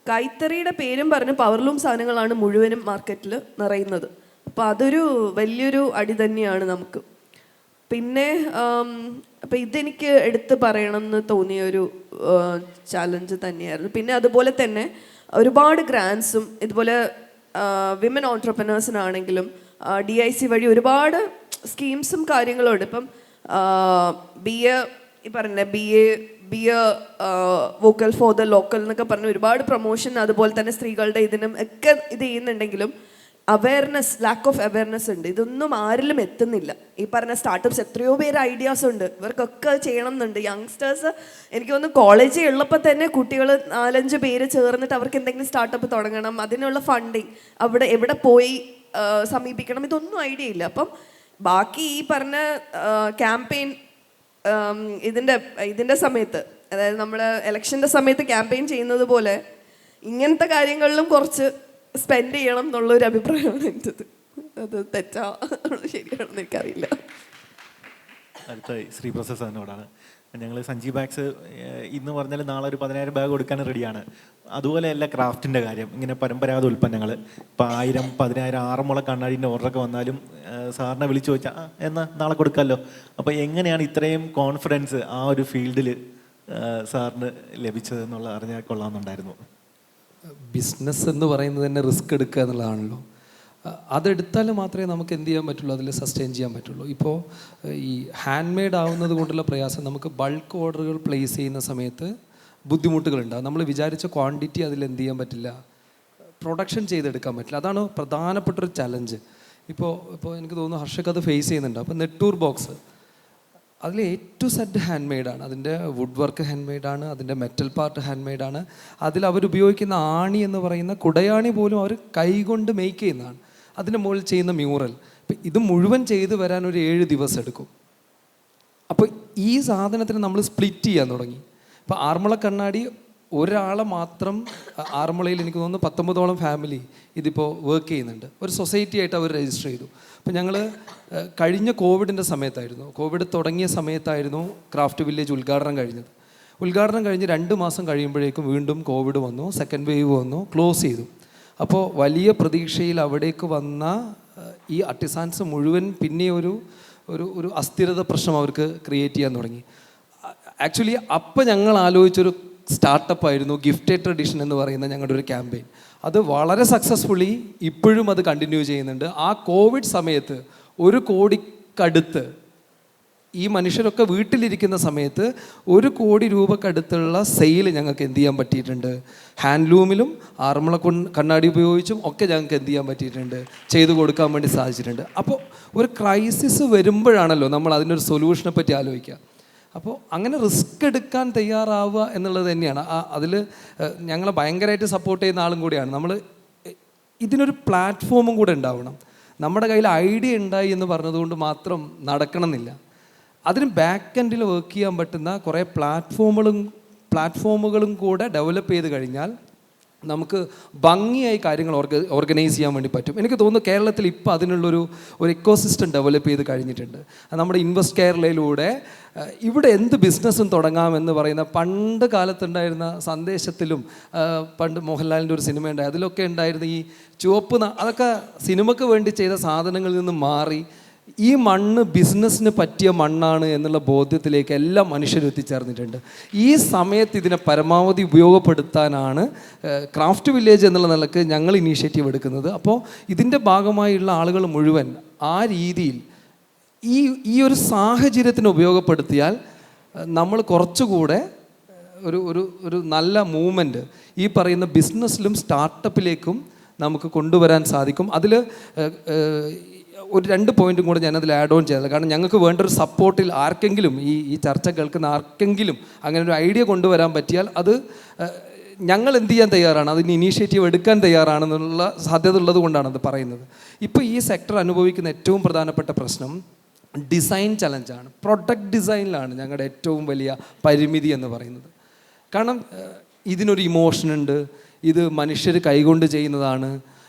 കൈത്തറിയുടെ പേരും പറഞ്ഞ് പവർലൂം സാധനങ്ങളാണ് മുഴുവനും മാർക്കറ്റിൽ നിറയുന്നത്. അപ്പോൾ അതൊരു വലിയൊരു അടി തന്നെയാണ് നമുക്ക്. പിന്നെ അപ്പം ഇതെനിക്ക് എടുത്ത് പറയണമെന്ന് തോന്നിയൊരു ചാലഞ്ച് തന്നെയായിരുന്നു. പിന്നെ അതുപോലെ തന്നെ ഒരുപാട് ഗ്രാൻസും ഇതുപോലെ വിമൻ ഓൺട്രപ്രനേഴ്സിനാണെങ്കിലും DIC വഴി ഒരുപാട് സ്കീംസും കാര്യങ്ങളും ഉണ്ട്. ഇപ്പം ഈ പറഞ്ഞ B A vocal for the local എന്നൊക്കെ പറഞ്ഞ് ഒരുപാട് പ്രൊമോഷൻ, അതുപോലെ തന്നെ സ്ത്രീകളുടെ ഇതിനും ഒക്കെ ഇത് ചെയ്യുന്നുണ്ടെങ്കിലും ലാക്ക് ഓഫ് അവയർനെസ് ഉണ്ട്. ഇതൊന്നും ആരിലും എത്തുന്നില്ല. ഈ പറഞ്ഞ സ്റ്റാർട്ടപ്സ് എത്രയോ പേര് ഐഡിയാസ് ഉണ്ട്, ഇവർക്കൊക്കെ ചെയ്യണം എന്നുണ്ട്. യങ്സ്റ്റേഴ്സ് എനിക്ക് തോന്നുന്നു കോളേജിൽ ഉള്ളപ്പോൾ തന്നെ കുട്ടികൾ 4-5 പേര് ചേർന്നിട്ട് അവർക്ക് എന്തെങ്കിലും സ്റ്റാർട്ടപ്പ് തുടങ്ങണം, അതിനുള്ള ഫണ്ടിങ്, എവിടെ പോയി സമീപിക്കണം, ഇതൊന്നും ഐഡിയ ഇല്ല. അപ്പം ബാക്കി ഈ പറഞ്ഞ ക്യാമ്പയിൻ ഇതിൻ്റെ സമയത്ത്, അതായത് നമ്മൾ ഇലക്ഷൻ്റെ സമയത്ത് ക്യാമ്പയിൻ ചെയ്യുന്നത് പോലെ ഇങ്ങനത്തെ കാര്യങ്ങളിലും കുറച്ച് സ്പെൻഡ് ചെയ്യണം എന്നുള്ളൊരു അഭിപ്രായമാണ് എൻ്റെത്. അത് തെറ്റാണോ ശരിയാണെന്ന് എനിക്കറിയില്ല. അടുത്ത ശ്രീപ്രസാദ് സാറിനോടാണ്. ഞങ്ങൾ സഞ്ജി ബാഗ്സ് ഇന്ന് പറഞ്ഞാൽ നാളെ ഒരു 10,000 ബാഗ് കൊടുക്കാൻ റെഡിയാണ്. അതുപോലെയല്ല ക്രാഫ്റ്റിൻ്റെ കാര്യം, ഇങ്ങനെ പരമ്പരാഗത ഉൽപ്പന്നങ്ങൾ ഇപ്പോൾ 1000, 10,000, 6 മുള കണ്ണാടിൻ്റെ ഓർഡറൊക്കെ വന്നാലും സാറിനെ വിളിച്ചു ചോദിച്ചാൽ എന്നാൽ നാളെ കൊടുക്കാമല്ലോ. അപ്പോൾ എങ്ങനെയാണ് ഇത്രയും കോൺഫിഡൻസ് ആ ഒരു ഫീൽഡിൽ സാറിന് ലഭിച്ചത് എന്നുള്ള അറിഞ്ഞാൽ കൊള്ളാമെന്നുണ്ടായിരുന്നു. ബിസിനസ് എന്ന് പറയുന്നത് തന്നെ റിസ്ക് എടുക്കുക എന്നുള്ളതാണല്ലോ. അതെടുത്താൽ മാത്രമേ നമുക്ക് എന്ത് ചെയ്യാൻ പറ്റുള്ളൂ, അതിൽ സസ്റ്റെയിൻ ചെയ്യാൻ പറ്റുള്ളൂ. ഇപ്പോൾ ഈ ഹാൻഡ് മെയ്ഡ് ആവുന്നത് കൊണ്ടുള്ള പ്രയാസം, നമുക്ക് ബൾക്ക് ഓർഡറുകൾ പ്ലേസ് ചെയ്യുന്ന സമയത്ത് ബുദ്ധിമുട്ടുകളുണ്ടാകും. നമ്മൾ വിചാരിച്ച ക്വാണ്ടിറ്റി അതിൽ എന്ത് ചെയ്യാൻ പറ്റില്ല, പ്രൊഡക്ഷൻ ചെയ്തെടുക്കാൻ പറ്റില്ല. അതാണ് പ്രധാനപ്പെട്ടൊരു ചലഞ്ച്. ഇപ്പോൾ എനിക്ക് തോന്നുന്നു ഹർഷക്ക് അത് ഫേസ് ചെയ്യുന്നുണ്ട്. അപ്പോൾ നെട്ടൂർ ബോക്സ് അതിൽ A to Z ഹാൻഡ് മെയ്ഡാണ്. അതിൻ്റെ വുഡ് വർക്ക് ഹാൻഡ് മെയ്ഡാണ്, അതിൻ്റെ മെറ്റൽ പാർട്ട് ഹാൻഡ് മെയ്ഡാണ്. അതിൽ അവരുപയോഗിക്കുന്ന ആണി എന്ന് പറയുന്ന കുടയാണി പോലും അവർ കൈകൊണ്ട് മേക്ക് ചെയ്യുന്നതാണ്. അതിൻ്റെ മുകളിൽ ചെയ്യുന്ന മ്യൂറൽ, ഇപ്പം ഇത് മുഴുവൻ ചെയ്ത് വരാൻ ഒരു 7 ദിവസം എടുക്കും. അപ്പോൾ ഈ സാധനത്തിന് നമ്മൾ സ്പ്ലിറ്റ് ചെയ്യാൻ തുടങ്ങി. ഇപ്പോൾ ആറന്മുള കണ്ണാടി ഒരാളെ മാത്രം, ആറന്മുളയിൽ എനിക്ക് തോന്നുന്നു 19ഓളം ഫാമിലി ഇതിപ്പോൾ വർക്ക് ചെയ്യുന്നുണ്ട്. ഒരു സൊസൈറ്റി ആയിട്ട് അവർ രജിസ്റ്റർ ചെയ്തു. അപ്പോൾ ഞങ്ങൾ കഴിഞ്ഞ കോവിഡിൻ്റെ സമയത്തായിരുന്നു, കോവിഡ് തുടങ്ങിയ സമയത്തായിരുന്നു ക്രാഫ്റ്റ് വില്ലേജ് ഉദ്ഘാടനം കഴിഞ്ഞത്. ഉദ്ഘാടനം കഴിഞ്ഞ് 2 മാസം കഴിയുമ്പോഴേക്കും വീണ്ടും കോവിഡ് വന്നു, സെക്കൻഡ് വേവ് വന്നു, ക്ലോസ് ചെയ്തു. അപ്പോൾ വലിയ പ്രതീക്ഷയിൽ അവിടേക്ക് വന്ന ഈ ആർട്ടിസാൻസ് മുഴുവൻ പിന്നെ ഒരു അസ്ഥിരത പ്രശ്നം അവർക്ക് ക്രിയേറ്റ് ചെയ്യാൻ തുടങ്ങി. ആക്ച്വലി അപ്പം ഞങ്ങൾ ആലോചിച്ചൊരു സ്റ്റാർട്ടപ്പായിരുന്നു ഗിഫ്റ്റഡ് ട്രഡീഷൻ എന്ന് പറയുന്ന ഞങ്ങളുടെ ഒരു ക്യാമ്പയിൻ. അത് വളരെ സക്സസ്ഫുള്ളി ഇപ്പോഴും അത് കണ്ടിന്യൂ ചെയ്യുന്നുണ്ട്. ആ കോവിഡ് സമയത്ത് 1 കോടിക്കടുത്ത് ഈ മനുഷ്യരൊക്കെ വീട്ടിലിരിക്കുന്ന സമയത്ത് 1 കോടി രൂപക്കടുത്തുള്ള സെയിൽ ഞങ്ങൾക്ക് എന്ത് ചെയ്യാൻ പറ്റിയിട്ടുണ്ട്. ഹാൻഡ്ലൂമിലും ആറന്മുള കണ്ണാടി ഉപയോഗിച്ചും ഒക്കെ ഞങ്ങൾക്ക് എന്ത് ചെയ്യാൻ പറ്റിയിട്ടുണ്ട്, ചെയ്തു കൊടുക്കാൻ വേണ്ടി സാധിച്ചിട്ടുണ്ട്. അപ്പോൾ ഒരു ക്രൈസിസ് വരുമ്പോഴാണല്ലോ നമ്മൾ അതിനൊരു സൊല്യൂഷനെ പറ്റി ആലോചിക്കുക. അപ്പോൾ അങ്ങനെ റിസ്ക് എടുക്കാൻ തയ്യാറാവുക എന്നുള്ളത് തന്നെയാണ്. അതിൽ ഞങ്ങളെ ഭയങ്കരമായിട്ട് സപ്പോർട്ട് ചെയ്യുന്ന ആളും കൂടിയാണ്. നമ്മൾ ഇതിനൊരു പ്ലാറ്റ്ഫോമും കൂടെ ഉണ്ടാവണം. നമ്മുടെ കയ്യിൽ ഐഡിയ ഉണ്ടായി എന്ന് പറഞ്ഞതുകൊണ്ട് മാത്രം നടക്കണം എന്നില്ല. അതിന് ബാക്ക് എൻഡിൽ വർക്ക് ചെയ്യാൻ പറ്റുന്ന കുറേ പ്ലാറ്റ്ഫോമുകളും കൂടെ ഡെവലപ്പ് ചെയ്ത് കഴിഞ്ഞാൽ നമുക്ക് ഭംഗിയായി കാര്യങ്ങൾ ഓർഗനൈസ് ചെയ്യാൻ വേണ്ടി പറ്റും. എനിക്ക് തോന്നുന്നു കേരളത്തിൽ ഇപ്പോൾ അതിനുള്ളൊരു ഇക്കോസിസ്റ്റം ഡെവലപ്പ് ചെയ്ത് കഴിഞ്ഞിട്ടുണ്ട്. നമ്മുടെ ഇൻവെസ്റ്റ് കേരളയിലൂടെ ഇവിടെ എന്ത് ബിസിനസ്സും തുടങ്ങാമെന്ന് പറയുന്ന പണ്ട് കാലത്തുണ്ടായിരുന്ന സന്ദേശത്തിലും പണ്ട് മോഹൻലാലിൻ്റെ ഒരു സിനിമ ഉണ്ടായി, അതിലൊക്കെ ഉണ്ടായിരുന്ന ഈ അതൊക്കെ സിനിമയ്ക്ക് വേണ്ടി ചെയ്ത സാധനങ്ങളിൽ നിന്ന് മാറി ഈ മണ്ണ് ബിസിനസ്സിന് പറ്റിയ മണ്ണാണ് എന്നുള്ള ബോധ്യത്തിലേക്ക് എല്ലാ മനുഷ്യരും എത്തിച്ചേർന്നിട്ടുണ്ട്. ഈ സമയത്ത് ഇതിനെ പരമാവധി ഉപയോഗപ്പെടുത്താനാണ് ക്രാഫ്റ്റ് വില്ലേജ് എന്നുള്ള നിലക്ക് ഞങ്ങൾ ഇനീഷ്യേറ്റീവ് എടുക്കുന്നത്. അപ്പോൾ ഇതിൻ്റെ ഭാഗമായുള്ള ആളുകൾ മുഴുവൻ ആ രീതിയിൽ ഈ ഒരു സാഹചര്യത്തിന് ഉപയോഗപ്പെടുത്തിയാൽ നമ്മൾ കുറച്ചുകൂടെ ഒരു നല്ല മൂവ്മെൻറ്റ് ഈ പറയുന്ന ബിസിനസ്സിലും സ്റ്റാർട്ടപ്പിലേക്കും നമുക്ക് കൊണ്ടുവരാൻ സാധിക്കും. അതിൽ ഒരു 2 പോയിന്റും കൂടെ ഞാനതിൽ ആഡ് ഓൺ ചെയ്തത്, കാരണം ഞങ്ങൾക്ക് വേണ്ട ഒരു സപ്പോർട്ടിൽ ആർക്കെങ്കിലും ഈ ചർച്ച കേൾക്കുന്ന ആർക്കെങ്കിലും അങ്ങനെ ഒരു ഐഡിയ കൊണ്ടുവരാൻ പറ്റിയാൽ അത് ഞങ്ങൾ എന്ത് ചെയ്യാൻ തയ്യാറാണ്, അതിന് ഇനീഷ്യേറ്റീവ് എടുക്കാൻ തയ്യാറാണെന്നുള്ള സാധ്യത ഉള്ളത് കൊണ്ടാണ് അത് പറയുന്നത്. ഇപ്പോൾ ഈ സെക്ടർ അനുഭവിക്കുന്ന ഏറ്റവും പ്രധാനപ്പെട്ട പ്രശ്നം ഡിസൈൻ ചലഞ്ചാണ്. പ്രൊഡക്റ്റ് ഡിസൈനിലാണ് ഞങ്ങളുടെ ഏറ്റവും വലിയ പരിമിതി എന്ന് പറയുന്നത്. കാരണം ഇതിനൊരു ഇമോഷനുണ്ട്, ഇത് മനുഷ്യർ കൈകൊണ്ട് ചെയ്യുന്നതാണ്.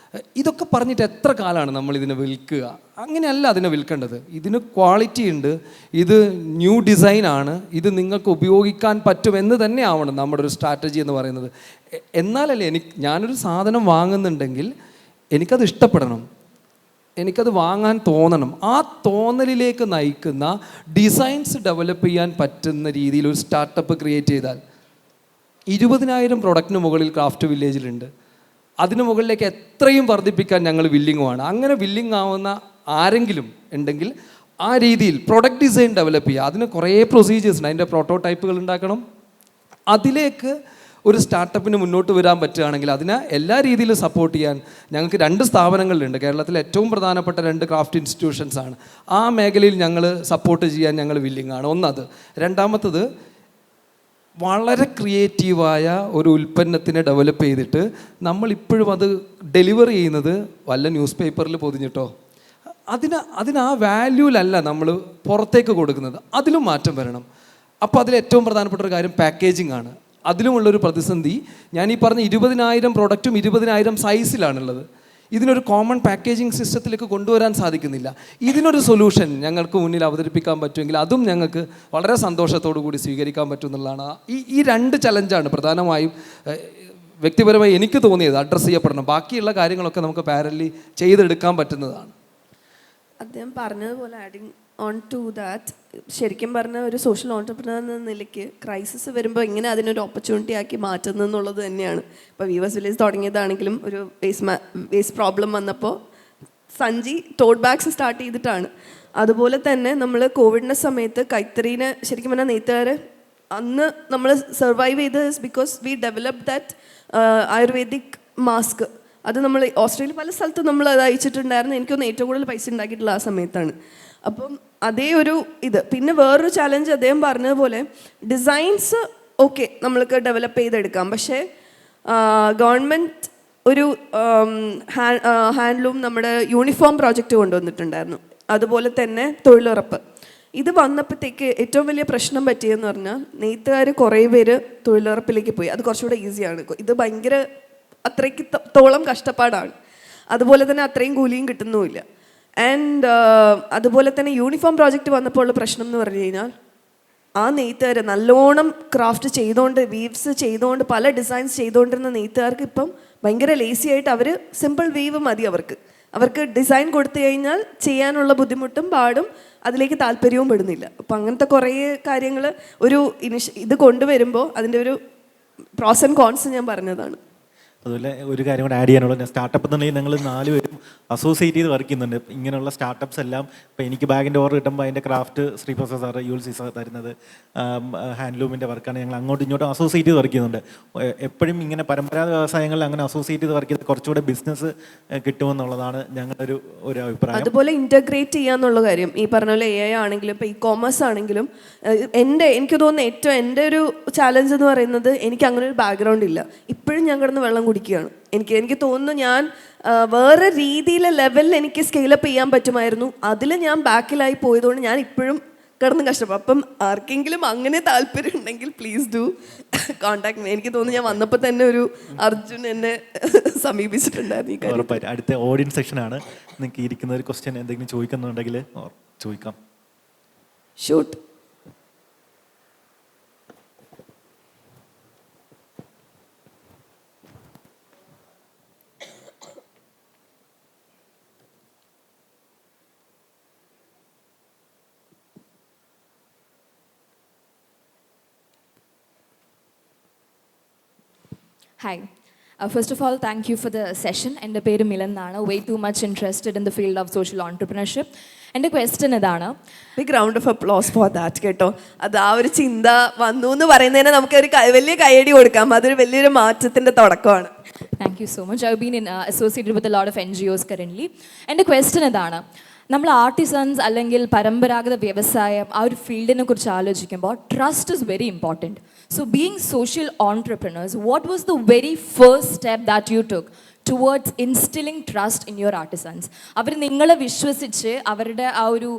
ഇതൊക്കെ പറഞ്ഞിട്ട് എത്ര കാലമാണ് നമ്മൾ ഇതിനെ വിൽക്കുക? അങ്ങനെയല്ല അതിനെ വിൽക്കേണ്ടത്. ഇതിന് ക്വാളിറ്റി ഉണ്ട്, ഇത് ന്യൂ ഡിസൈനാണ്, ഇത് നിങ്ങൾക്ക് ഉപയോഗിക്കാൻ പറ്റുമെന്ന് തന്നെ ആവണം നമ്മുടെ ഒരു സ്ട്രാറ്റജി എന്ന് പറയുന്നത്. എന്നാലല്ലേ ഞാനൊരു സാധനം വാങ്ങുന്നുണ്ടെങ്കിൽ എനിക്കത് ഇഷ്ടപ്പെടണം, എനിക്കത് വാങ്ങാൻ തോന്നണം. ആ തോന്നലിലേക്ക് നയിക്കുന്ന ഡിസൈൻസ് ഡെവലപ്പ് ചെയ്യാൻ പറ്റുന്ന രീതിയിൽ ഒരു സ്റ്റാർട്ടപ്പ് ക്രിയേറ്റ് ചെയ്താൽ 20,000 പ്രൊഡക്റ്റിന് മുകളിൽ ക്രാഫ്റ്റ് വില്ലേജിലുണ്ട്. അതിന് മുകളിലേക്ക് എത്രയും വർദ്ധിപ്പിക്കാൻ ഞങ്ങൾ വില്ലിങ്ങുമാണ്. അങ്ങനെ വില്ലിങ് ആവുന്ന ആരെങ്കിലും ഉണ്ടെങ്കിൽ ആ രീതിയിൽ പ്രൊഡക്റ്റ് ഡിസൈൻ ഡെവലപ്പ് ചെയ്യുക. അതിന് കുറേ പ്രൊസീജിയേഴ്സ് ഉണ്ട്, അതിൻ്റെ പ്രോട്ടോടൈപ്പുകൾ ഉണ്ടാക്കണം. അതിലേക്ക് ഒരു സ്റ്റാർട്ടപ്പിന് മുന്നോട്ട് വരാൻ പറ്റുകയാണെങ്കിൽ അതിനെ എല്ലാ രീതിയിലും സപ്പോർട്ട് ചെയ്യാൻ ഞങ്ങൾക്ക് 2 സ്ഥാപനങ്ങളിലുണ്ട്. കേരളത്തിലെ ഏറ്റവും പ്രധാനപ്പെട്ട 2 ക്രാഫ്റ്റ് ഇൻസ്റ്റിറ്റ്യൂഷൻസ് ആണ്. ആ മേഖലയിൽ ഞങ്ങൾ സപ്പോർട്ട് ചെയ്യാൻ ഞങ്ങൾ വില്ലിങ്ങാണ്. ഒന്നത്. രണ്ടാമത്തത്, വളരെ ക്രിയേറ്റീവായ ഒരു ഉൽപ്പന്നത്തിനെ ഡെവലപ്പ് ചെയ്തിട്ട് നമ്മളിപ്പോഴും അത് ഡെലിവർ ചെയ്യുന്നത് വല്ല ന്യൂസ് പേപ്പറിൽ പൊതിഞ്ഞിട്ടോ അതിന് ആ വാല്യൂലല്ല നമ്മൾ പുറത്തേക്ക് കൊടുക്കുന്നത്. അതിലും മാറ്റം വരണം. അപ്പോൾ അതിൽ ഏറ്റവും പ്രധാനപ്പെട്ട ഒരു കാര്യം പാക്കേജിംഗ് ആണ്. അതിലുമുള്ളൊരു പ്രതിസന്ധി, ഞാൻ ഈ പറഞ്ഞ 20,000 പ്രൊഡക്റ്റും 20,000 സൈസിലാണുള്ളത്. ഇതിനൊരു കോമൺ പാക്കേജിങ് സിസ്റ്റത്തിലേക്ക് കൊണ്ടുവരാൻ സാധിക്കുന്നില്ല. ഇതിനൊരു സൊല്യൂഷൻ ഞങ്ങൾക്ക് മുന്നിൽ അവതരിപ്പിക്കാൻ പറ്റുമെങ്കിൽ അതും ഞങ്ങൾക്ക് വളരെ സന്തോഷത്തോടു കൂടി സ്വീകരിക്കാൻ പറ്റും എന്നുള്ളതാണ്. ഈ 2 ചലഞ്ചാണ് പ്രധാനമായും വ്യക്തിപരമായി എനിക്ക് തോന്നിയത് അഡ്രസ്സ് ചെയ്യപ്പെടണം. ബാക്കിയുള്ള കാര്യങ്ങളൊക്കെ നമുക്ക് പാരലി ചെയ്തെടുക്കാൻ പറ്റുന്നതാണ്. അദ്ദേഹം പറഞ്ഞതുപോലെ ആഡിങ് ഓൺ ടു ദാറ്റ്, ശരിക്കും പറഞ്ഞ ഒരു സോഷ്യൽ ഓൺടർപ്രണർ എന്ന നിലയ്ക്ക് ക്രൈസിസ് വരുമ്പോൾ എങ്ങനെ അതിനൊരു ഓപ്പർച്യൂണിറ്റി ആക്കി മാറ്റുന്നത് എന്നുള്ളത് തന്നെയാണ്. ഇപ്പോൾ വീവേഴ്സ് വില്ലേജ് തുടങ്ങിയതാണെങ്കിലും ഒരു വേസ്റ്റ് പ്രോബ്ലം വന്നപ്പോൾ സഞ്ചി ടോട്ട് ബാഗ്സ് സ്റ്റാർട്ട് ചെയ്തിട്ടാണ്. അതുപോലെ തന്നെ നമ്മൾ കോവിഡിൻ്റെ സമയത്ത് കൈത്തറീനെ ശരിക്കും പറഞ്ഞാൽ നെയ്ത്തുകാർ അന്ന് നമ്മൾ സർവൈവ് ചെയ്തത് because we develop that ayurvedic mask. അത് നമ്മൾ ഓസ്ട്രേലിയ പല സ്ഥലത്തും നമ്മൾ അത് അയച്ചിട്ടുണ്ടായിരുന്നു. എനിക്കൊന്ന് ഏറ്റവും കൂടുതൽ പൈസ ഉണ്ടാക്കിയിട്ടുള്ള ആ സമയത്താണ്. അപ്പം അതേ ഒരു ഇത്. പിന്നെ വേറൊരു ചാലഞ്ച് അദ്ദേഹം പറഞ്ഞതുപോലെ ഡിസൈൻസ് ഓക്കെ നമ്മൾക്ക് ഡെവലപ്പ് ചെയ്തെടുക്കാം. പക്ഷേ ഗവൺമെൻറ് ഒരു ഹാൻഡ്ലൂം നമ്മുടെ യൂണിഫോം പ്രോജക്റ്റ് കൊണ്ടുവന്നിട്ടുണ്ടായിരുന്നു. അതുപോലെ തന്നെ തൊഴിലുറപ്പ്. ഇത് വന്നപ്പോഴത്തേക്ക് ഏറ്റവും വലിയ പ്രശ്നം പറ്റിയെന്ന് പറഞ്ഞാൽ നെയ്ത്തുകാർ കുറേ പേര് തൊഴിലുറപ്പിലേക്ക് പോയി. അത് കുറച്ചുകൂടെ ഈസിയാണ്. ഇത് ഭയങ്കര അത്രയ്ക്ക് തോളം കഷ്ടപ്പാടാണ്. അതുപോലെ തന്നെ അത്രയും കൂലിയും കിട്ടുന്നുമില്ല. ആൻഡ് അതുപോലെ തന്നെ യൂണിഫോം പ്രോജക്റ്റ് വന്നപ്പോൾ ഉള്ള പ്രശ്നം എന്ന് പറഞ്ഞു കഴിഞ്ഞാൽ ആ നെയ്ത്തുകാർ നല്ലോണം ക്രാഫ്റ്റ് ചെയ്തുകൊണ്ട് വീവ്സ് ചെയ്തുകൊണ്ട് പല ഡിസൈൻസ് ചെയ്തുകൊണ്ടിരുന്ന നെയ്ത്തുകാർക്ക് ഇപ്പം ഭയങ്കര ലേസി ആയിട്ട് അവർ സിമ്പിൾ വീവ് മതി. അവർക്ക് ഡിസൈൻ കൊടുത്തു കഴിഞ്ഞാൽ ചെയ്യാനുള്ള ബുദ്ധിമുട്ടും പാടും അതിലേക്ക് താല്പര്യവും പെടുന്നില്ല. അപ്പം അങ്ങനത്തെ കുറേ കാര്യങ്ങൾ ഇത് കൊണ്ടുവരുമ്പോൾ അതിൻ്റെ ഒരു പ്രോസ് ആൻഡ് കോൺസ് ഞാൻ പറഞ്ഞതാണ്. അതുപോലെ ഒരു കാര്യം കൂടെ ആഡ് ചെയ്യാനുള്ളത്, സ്റ്റാർട്ടപ്പ് എന്നുണ്ടെങ്കിൽ ഞങ്ങൾ 4 പേരും അസോസിയേറ്റ് ചെയ്ത് വർക്ക് ചെയ്യുന്നുണ്ട്. ഇങ്ങനെയുള്ള സ്റ്റാർട്ടപ്സ് എല്ലാം ഇപ്പോൾ എനിക്ക് ബാഗിൻ്റെ ഓർഡർ കിട്ടുമ്പോൾ അതിൻ്റെ craft Sreeprasad sir ULC sir തരുന്നത് ഹാൻഡ്ലൂമിൻ്റെ വർക്കാണ്. ഞങ്ങൾ അങ്ങോട്ടും ഇങ്ങോട്ടും അസോസിയേറ്റ് ചെയ്ത് വർക്ക് ചെയ്യുന്നുണ്ട്. എപ്പോഴും ഇങ്ങനെ പരമ്പരാഗത വ്യവസായങ്ങളിൽ അങ്ങനെ അസോസിയേറ്റ് ചെയ്ത് വർക്ക് ചെയ്ത് കുറച്ചുകൂടെ ബിസിനസ് കിട്ടുമെന്നുള്ളതാണ് ഞങ്ങളുടെ ഒരു അഭിപ്രായം. അതുപോലെ ഇൻറ്റഗ്രേറ്റ് ചെയ്യാന്നുള്ള കാര്യം ഈ പറഞ്ഞ പോലെ AI ആണെങ്കിലും ഇപ്പോൾ ഇ-കോമേഴ്സ് ആണെങ്കിലും എനിക്ക് തോന്നുന്നു എൻ്റെ ഒരു ചാലഞ്ച് എന്ന് പറയുന്നത് എനിക്ക് അങ്ങനെ ഒരു ബാക്ക്ഗ്രൗണ്ട് ഇല്ല. ഇപ്പോഴും ഞാൻ കിടന്ന് വെള്ളം കുടിക്കുകയാണ്. എനിക്ക് തോന്നുന്നു ഞാൻ വേറെ രീതിയിലെ ലെവലിൽ എനിക്ക് സ്കെയിലപ്പ് ചെയ്യാൻ പറ്റുമായിരുന്നു. അതിൽ ഞാൻ ബാക്കിലായി പോയതുകൊണ്ട് ഞാൻ ഇപ്പോഴും കിടന്ന് കഷ്ടപ്പെടും. അപ്പം ആർക്കെങ്കിലും അങ്ങനെ താല്പര്യം ഉണ്ടെങ്കിൽ പ്ലീസ് ഡു കോൺടാക്ട് മീ. എനിക്ക് തോന്നുന്നു ഞാൻ വന്നപ്പോൾ തന്നെ ഒരു അർജുൻ എന്നെ സമീപിച്ചിട്ടുണ്ടായിരുന്നു ഈ കാര്യം. ഉറപ്പായിട്ടും അടുത്ത ഓഡിയൻസ് സെക്ഷനാണ്. നിങ്ങൾക്ക് ഇരിക്കുന്ന ഒരു ക്വസ്റ്റ്യൻ എന്തെങ്കിലും ചോദിക്കുന്നുണ്ടെങ്കിൽ ചോദിക്കാം. Shoot. Hi. First of all, thank you for the session. എൻ്റെ പേര് മിലൻ എന്നാണ്. Way too much interested in the field of social entrepreneurship. എൻ്റെ ക്വസ്റ്റ്യൻ ഇതാണ്. Big round of applause for that കേട്ടോ. അത് ആ ഒരു ചിന്ത വന്നു എന്ന് പറയുന്നതിന് നമുക്കൊരു വലിയ കൈയടി കൊടുക്കാം. അതൊരു വലിയൊരു മാറ്റത്തിൻ്റെ തുടക്കമാണ്. Thank you so much. I've been associated with a lot of NGOs currently. എൻ്റെ ക്വസ്റ്റ്യൻ ഇതാണ്. നമ്മൾ ആർട്ടിസൻസ് അല്ലെങ്കിൽ പരമ്പരാഗത വ്യവസായം ആ ഒരു ഫീൽഡിനെ കുറിച്ച് ആലോചിക്കുമ്പോൾ trust is very important. So being social entrepreneurs, what was the very first step that you took towards instilling trust in your artisans? അവർ നിങ്ങളെ വിശ്വസിച്ച് അവരുടെ ആ ഒരു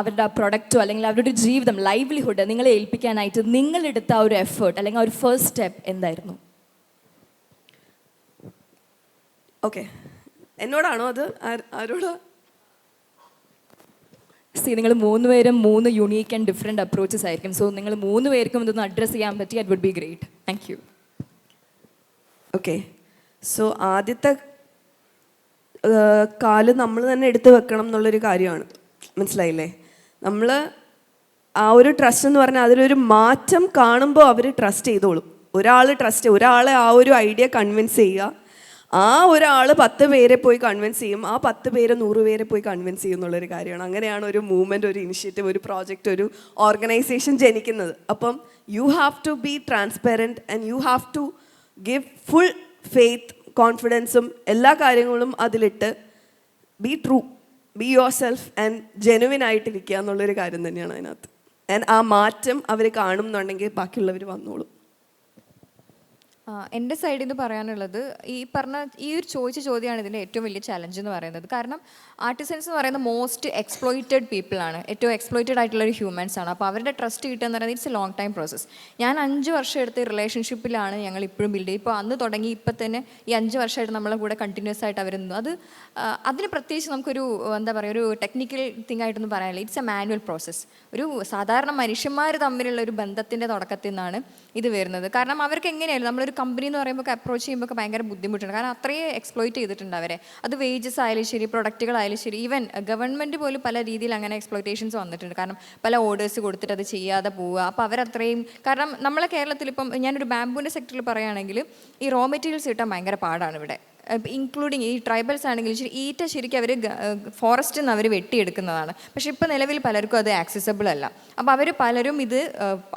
അവരുടെ പ്രൊഡക്റ്റോ അല്ലെങ്കിൽ അവരുടെ ഒരു ജീവിതം, ലൈവ്ലിഹുഡ് നിങ്ങളെ ഏൽപ്പിക്കാനായിട്ട് നിങ്ങളെടുത്ത ആ ഒരു എഫേർട്ട് അല്ലെങ്കിൽ ആ ഒരു ഫസ്റ്റ് സ്റ്റെപ്പ് എന്തായിരുന്നു? ഓക്കെ, എന്നോടാണോ അത് ആരോടാ? നിങ്ങൾ 3 പേരും 3 യുണീക്ക് ആൻഡ് ഡിഫറെൻറ്റ് അപ്രോച്ചസ് ആയിരിക്കും. സോ നിങ്ങൾ 3 പേർക്കും ഇതൊന്ന് അഡ്രസ്സ് ചെയ്യാൻ പറ്റി, it would be great. Thank you. Okay, so ആദ്യത്തെ കാല് നമ്മൾ തന്നെ എടുത്ത് വെക്കണം എന്നുള്ളൊരു കാര്യമാണ്. മനസ്സിലായില്ലേ? നമ്മൾ ആ ഒരു ട്രസ്റ്റ് എന്ന് പറഞ്ഞാൽ അതിലൊരു മാറ്റം കാണുമ്പോൾ അവർ ട്രസ്റ്റ് ചെയ്തോളും. ഒരാളെ ആ ഒരു ഐഡിയ കൺവിൻസ് ചെയ്യുക, ആ ഒരാൾ 10 പേരെ പോയി കൺവിൻസ് ചെയ്യും, ആ 10 പേര് 100 പേരെ പോയി കൺവിൻസ് ചെയ്യും എന്നുള്ളൊരു കാര്യമാണ്. അങ്ങനെയാണ് ഒരു മൂവ്മെൻറ്റ്, ഒരു ഇനിഷ്യേറ്റീവ്, ഒരു പ്രോജക്റ്റ്, ഒരു ഓർഗനൈസേഷൻ ജനിക്കുന്നത്. അപ്പം you have to be transparent and you have to give full faith, കോൺഫിഡൻസും എല്ലാ കാര്യങ്ങളും അതിലിട്ട് be true, be yourself and genuine ആയിട്ടിരിക്കുക എന്നുള്ളൊരു കാര്യം തന്നെയാണ് അതിനകത്ത്. ആൻഡ് ആ മാറ്റം അവർ കാണും എന്നുണ്ടെങ്കിൽ ബാക്കിയുള്ളവർ വന്നോളും. എൻ്റെ സൈഡിൽ നിന്ന് പറയാനുള്ളത്, ഈ ഒരു ചോദിച്ച ചോദ്യമാണ് ഇതിൻ്റെ ഏറ്റവും വലിയ ചലഞ്ച് എന്ന് പറയുന്നത്. കാരണം ആർട്ടിസൻസ് എന്ന് പറയുന്നത് മോസ്റ്റ് എക്സ്പ്ലോയിറ്റഡ് പീപ്പിളാണ്, ഏറ്റവും എക്സ്പ്ലോയിറ്റഡ് ആയിട്ടുള്ള ഒരു ഹ്യൂമൻസ് ആണ്. അപ്പോൾ അവരുടെ ട്രസ്റ്റ് കിട്ടുക എന്ന് പറയുന്നത് it's A long time process. ഞാൻ 5 വർഷം എടുത്ത റിലേഷൻഷിപ്പിലാണ് ഞങ്ങൾ ഇപ്പോഴും ബിൽഡ് ചെയ്ത്, ഇപ്പോൾ അന്ന് തുടങ്ങി ഇപ്പം തന്നെ ഈ 5 വർഷമായിട്ട് നമ്മളെ കൂടെ കണ്ടിന്യൂസ് ആയിട്ട് അവർ നിന്നു. അതിന് പ്രത്യേകിച്ച് നമുക്കൊരു എന്താ പറയുക, ഒരു ടെക്നിക്കൽ തിങ് ആയിട്ടൊന്നും പറയാനില്ല. It's a manual process. ഒരു സാധാരണ മനുഷ്യന്മാർ തമ്മിലുള്ള ഒരു ബന്ധത്തിൻ്റെ തുടക്കത്തിൽ നിന്നാണ് ഇത് വരുന്നത്. കാരണം അവർക്ക് എങ്ങനെയായാലും നമ്മളൊരു കമ്പനി എന്ന് പറയുമ്പോൾ അപ്രോച്ച് ചെയ്യുമ്പോൾ ഭയങ്കര ബുദ്ധിമുട്ടുണ്ട്. കാരണം അത്രയും എക്സ്പ്ലോയിറ്റ് ചെയ്തിട്ടുണ്ട് അവരെ. അത് വേജസ് ആയാലും ശരി, പ്രൊഡക്റ്റുകളായാലും ശരി, ഈവൻ ഗവൺമെൻറ് പോലും പല രീതിയിൽ അങ്ങനെ എക്സ്പ്ലോയിറ്റേഷൻസ് വന്നിട്ടുണ്ട്. കാരണം പല ഓർഡേഴ്സ് കൊടുത്തിട്ട് അത് ചെയ്യാതെ പോവുക. അപ്പോൾ അവരത്രയും, കാരണം നമ്മളെ കേരളത്തിൽ ഇപ്പം ഞാനൊരു ബാംബൂൻ്റെ സെക്ടറിൽ പറയുകയാണെങ്കിൽ ഈ റോ മെറ്റീരിയൽസ് കിട്ടാൻ ഭയങ്കര പാടാണ് ഇവിടെ. ഇൻക്ലൂഡിങ് ഈ ട്രൈബൽസ് ആണെങ്കിലും ശരി, ഈറ്റ ശരിക്കും അവർ ഫോറസ്റ്റിൽ നിന്ന് അവർ വെട്ടിയെടുക്കുന്നതാണ്. പക്ഷെ ഇപ്പോൾ നിലവിൽ പലർക്കും അത് ആക്സസിബിൾ അല്ല. അപ്പോൾ അവർ പലരും ഇത്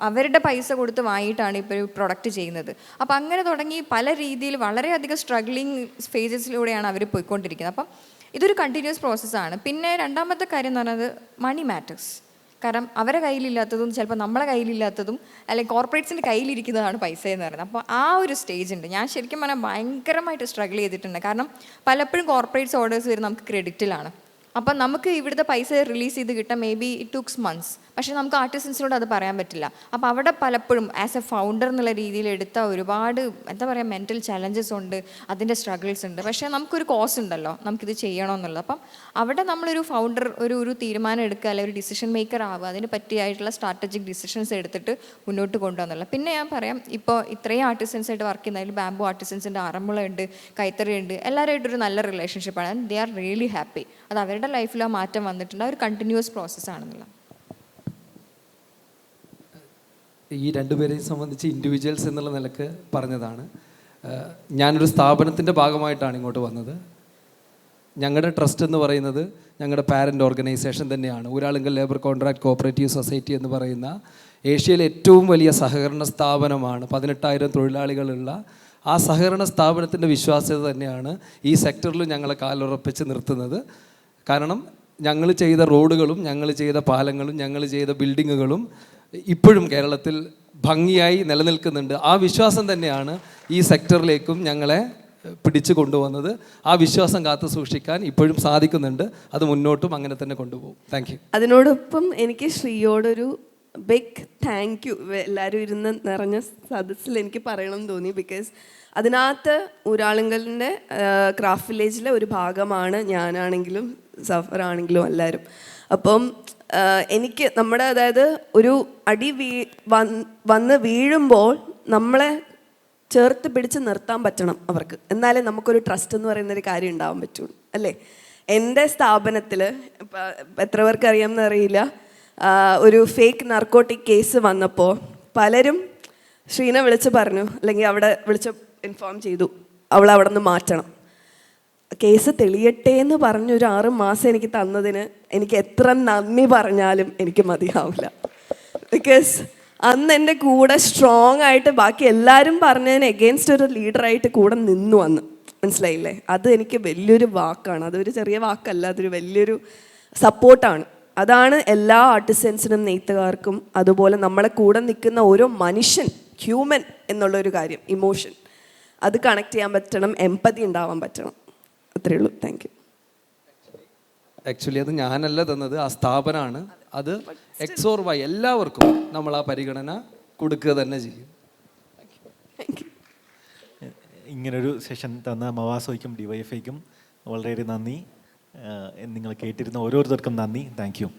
അവരുടെ പൈസ കൊടുത്ത് വാങ്ങിയിട്ടാണ് ഇപ്പോൾ ഒരു പ്രൊഡക്റ്റ് ചെയ്യുന്നത്. അപ്പോൾ അങ്ങനെ തുടങ്ങി പല രീതിയിൽ വളരെയധികം സ്ട്രഗ്ലിങ് ഫേസസിലൂടെയാണ് അവർ പോയിക്കൊണ്ടിരിക്കുന്നത്. അപ്പം ഇതൊരു കണ്ടിന്യൂസ് പ്രോസസ്സാണ്. പിന്നെ രണ്ടാമത്തെ കാര്യം എന്ന് പറയുന്നത് മണി മാറ്റേഴ്സ്. കാരണം അവരുടെ കയ്യിലില്ലാത്തതും ചിലപ്പോൾ നമ്മളെ കയ്യിലില്ലാത്തതും അല്ലെങ്കിൽ കോർപ്പറേറ്റ്സിൻ്റെ കയ്യിലിരിക്കുന്നതാണ് പൈസ എന്ന് പറയുന്നത്. അപ്പോൾ ആ ഒരു സ്റ്റേജ് ഉണ്ട്. ഞാൻ ശരിക്കും പറഞ്ഞാൽ ഭയങ്കരമായിട്ട് സ്ട്രഗിൾ ചെയ്തിട്ടുണ്ട്. കാരണം പലപ്പോഴും കോർപ്പറേറ്റ്സ് ഓർഡേഴ്സ് വരുന്നത് നമുക്ക് ക്രെഡിറ്റിലാണ്. അപ്പം നമുക്ക് ഇവിടുത്തെ പൈസ റിലീസ് ചെയ്ത് കിട്ടാൻ മേ ബി ഇറ്റ് ടുക്സ് മന്ത്സ്. പക്ഷേ നമുക്ക് ആർട്ടിസൻസിനോട് അത് പറയാൻ പറ്റില്ല. അപ്പോൾ അവിടെ പലപ്പോഴും ആസ് എ ഫൗണ്ടർ എന്നുള്ള രീതിയിൽ എടുത്ത ഒരുപാട് എന്താ പറയുക മെൻറ്റൽ ചലഞ്ചസ് ഉണ്ട്, അതിൻ്റെ സ്ട്രഗിൾസ് ഉണ്ട്. പക്ഷേ നമുക്കൊരു കോസ് ഉണ്ടല്ലോ നമുക്കിത് ചെയ്യണമെന്നുള്ളത്. അപ്പം അവിടെ നമ്മളൊരു ഫൗണ്ടർ ഒരു തീരുമാനം എടുക്കുക, അല്ലെങ്കിൽ ഒരു ഡിസിഷൻ മേക്കർ ആവുക, അതിന് പറ്റിയായിട്ടുള്ള സ്ട്രാറ്റജിക് ഡിസിഷൻസ് എടുത്തിട്ട് മുന്നോട്ട് കൊണ്ടുവന്നുള്ള. പിന്നെ ഞാൻ പറയാം, ഇപ്പോൾ ഇത്രയും ആർട്ടിസൻസ് ആയിട്ട് വർക്ക് ചെയ്യുന്നതിൽ ബാംബു ആർട്ടിസൻസിൻ്റെ ആറന്മുള ഉണ്ട്, കൈത്തറി ഉണ്ട്, എല്ലാവരുമായിട്ടൊരു നല്ല റിലേഷൻഷിപ്പാണ്. And they are really happy. അത് അവരുടെ ലൈഫിൽ ആ മാറ്റം വന്നിട്ടുണ്ട്. ആ ഒരു കണ്ടിന്യൂസ് പ്രോസസ്സാണെന്നുള്ള. ഈ രണ്ടുപേരെയും സംബന്ധിച്ച് ഇൻഡിവിജ്വൽസ് എന്നുള്ള നിലക്ക് പറഞ്ഞതാണ്. ഞാനൊരു സ്ഥാപനത്തിൻ്റെ ഭാഗമായിട്ടാണ് ഇങ്ങോട്ട് വന്നത്. ഞങ്ങളുടെ ട്രസ്റ്റ് എന്ന് പറയുന്നത് ഞങ്ങളുടെ പാരൻ്റ് ഓർഗനൈസേഷൻ തന്നെയാണ്. Uralungal labour contract cooperative society എന്ന് പറയുന്ന ഏഷ്യയിലെ ഏറ്റവും വലിയ സഹകരണ സ്ഥാപനമാണ്. 18,000 തൊഴിലാളികളുള്ള ആ സഹകരണ സ്ഥാപനത്തിൻ്റെ വിശ്വാസ്യത തന്നെയാണ് ഈ സെക്ടറിൽ ഞങ്ങളെ കാലുറപ്പിച്ച് നിർത്തുന്നത്. കാരണം ഞങ്ങൾ ചെയ്ത റോഡുകളും ഞങ്ങൾ ചെയ്ത പാലങ്ങളും ഞങ്ങൾ ചെയ്ത ബിൽഡിങ്ങുകളും ഇപ്പോഴും കേരളത്തിൽ ഭംഗിയായി നിലനിൽക്കുന്നുണ്ട്. ആ വിശ്വാസം തന്നെയാണ് ഈ സെക്ടറിലേക്കും ഞങ്ങളെ പിടിച്ചു കൊണ്ടുവന്നത്. ആ വിശ്വാസം കാത്തു സൂക്ഷിക്കാൻ ഇപ്പോഴും സാധിക്കുന്നുണ്ട്. അത് മുന്നോട്ടും അങ്ങനെ തന്നെ കൊണ്ടുപോകും. Thank you. അതിനോടൊപ്പം എനിക്ക് ശ്രീയോടൊരു ബിഗ് താങ്ക് യു എല്ലാവരും ഇരുന്ന് നിറഞ്ഞ സദസ്സിൽ എനിക്ക് പറയണം എന്ന് തോന്നി. ബിക്കോസ് അതിനകത്ത് ഊരാളുങ്കലിൻ്റെ ക്രാഫ്റ്റ് വില്ലേജിലെ ഒരു ഭാഗമാണ് ഞാനാണെങ്കിലും സഫറാണെങ്കിലും എല്ലാവരും. അപ്പം എനിക്ക് നമ്മുടെ അതായത് ഒരു അടി വന്ന് വീഴുമ്പോൾ നമ്മളെ ചേർത്ത് പിടിച്ച് നിർത്താൻ പറ്റണം അവർക്ക്. എന്നാലേ നമുക്കൊരു ട്രസ്റ്റ് എന്ന് പറയുന്നൊരു കാര്യം ഉണ്ടാവാൻ പറ്റുള്ളൂ, അല്ലേ? എൻ്റെ സ്ഥാപനത്തിൽ എത്ര പേർക്ക് അറിയാമെന്ന് അറിയില്ല, ഒരു ഫേക്ക് നർക്കോട്ടിക് കേസ് വന്നപ്പോൾ പലരും ശ്രീനെ വിളിച്ച് പറഞ്ഞു, അല്ലെങ്കിൽ അവിടെ വിളിച്ച് ഇൻഫോം ചെയ്തു അവളെ അവിടെ നിന്ന് മാറ്റണം. കേസ് തെളിയട്ടെ എന്ന് പറഞ്ഞൊരു 6 മാസം എനിക്ക് തന്നതിന് എനിക്ക് എത്ര നന്ദി പറഞ്ഞാലും എനിക്ക് മതിയാവില്ല. ബിക്കോസ് അന്ന് എൻ്റെ കൂടെ സ്ട്രോങ് ആയിട്ട് ബാക്കി എല്ലാവരും പറഞ്ഞതിന് എഗെയിൻസ്റ്റ് ഒരു ലീഡറായിട്ട് കൂടെ നിന്നു അന്ന്. മനസ്സിലായില്ലേ? അത് എനിക്ക് വലിയൊരു വാക്കാണ്. അതൊരു ചെറിയ വാക്കല്ല, അതൊരു വലിയൊരു സപ്പോർട്ടാണ്. അതാണ് എല്ലാ ആർട്ടിസൻസിനും, നെയ്ത്തുകാർക്കും, അതുപോലെ നമ്മളെ കൂടെ നിൽക്കുന്ന ഓരോ മനുഷ്യൻ, ഹ്യൂമൻ എന്നുള്ളൊരു കാര്യം, ഇമോഷൻ, അത് കണക്ട് ചെയ്യാൻ പറ്റണം, എംപതി ഉണ്ടാവാൻ പറ്റണം. അത്രയേ ഉള്ളൂ. Thank you. ആക്ച്വലി അത് ഞാനല്ല തന്നത്, ആ സ്ഥാപനമാണ്. അത് എക്സ് ഓർ വൈ എല്ലാവർക്കും നമ്മൾ ആ പരിഗണന കൊടുക്കുക തന്നെ ചെയ്യും. ഇങ്ങനൊരു സെഷൻ തന്ന മവാസോയ്ക്കും DYFIക്കും വളരെയേറെ നന്ദി. നിങ്ങൾ കേട്ടിരുന്ന ഓരോരുത്തർക്കും നന്ദി. Thank you.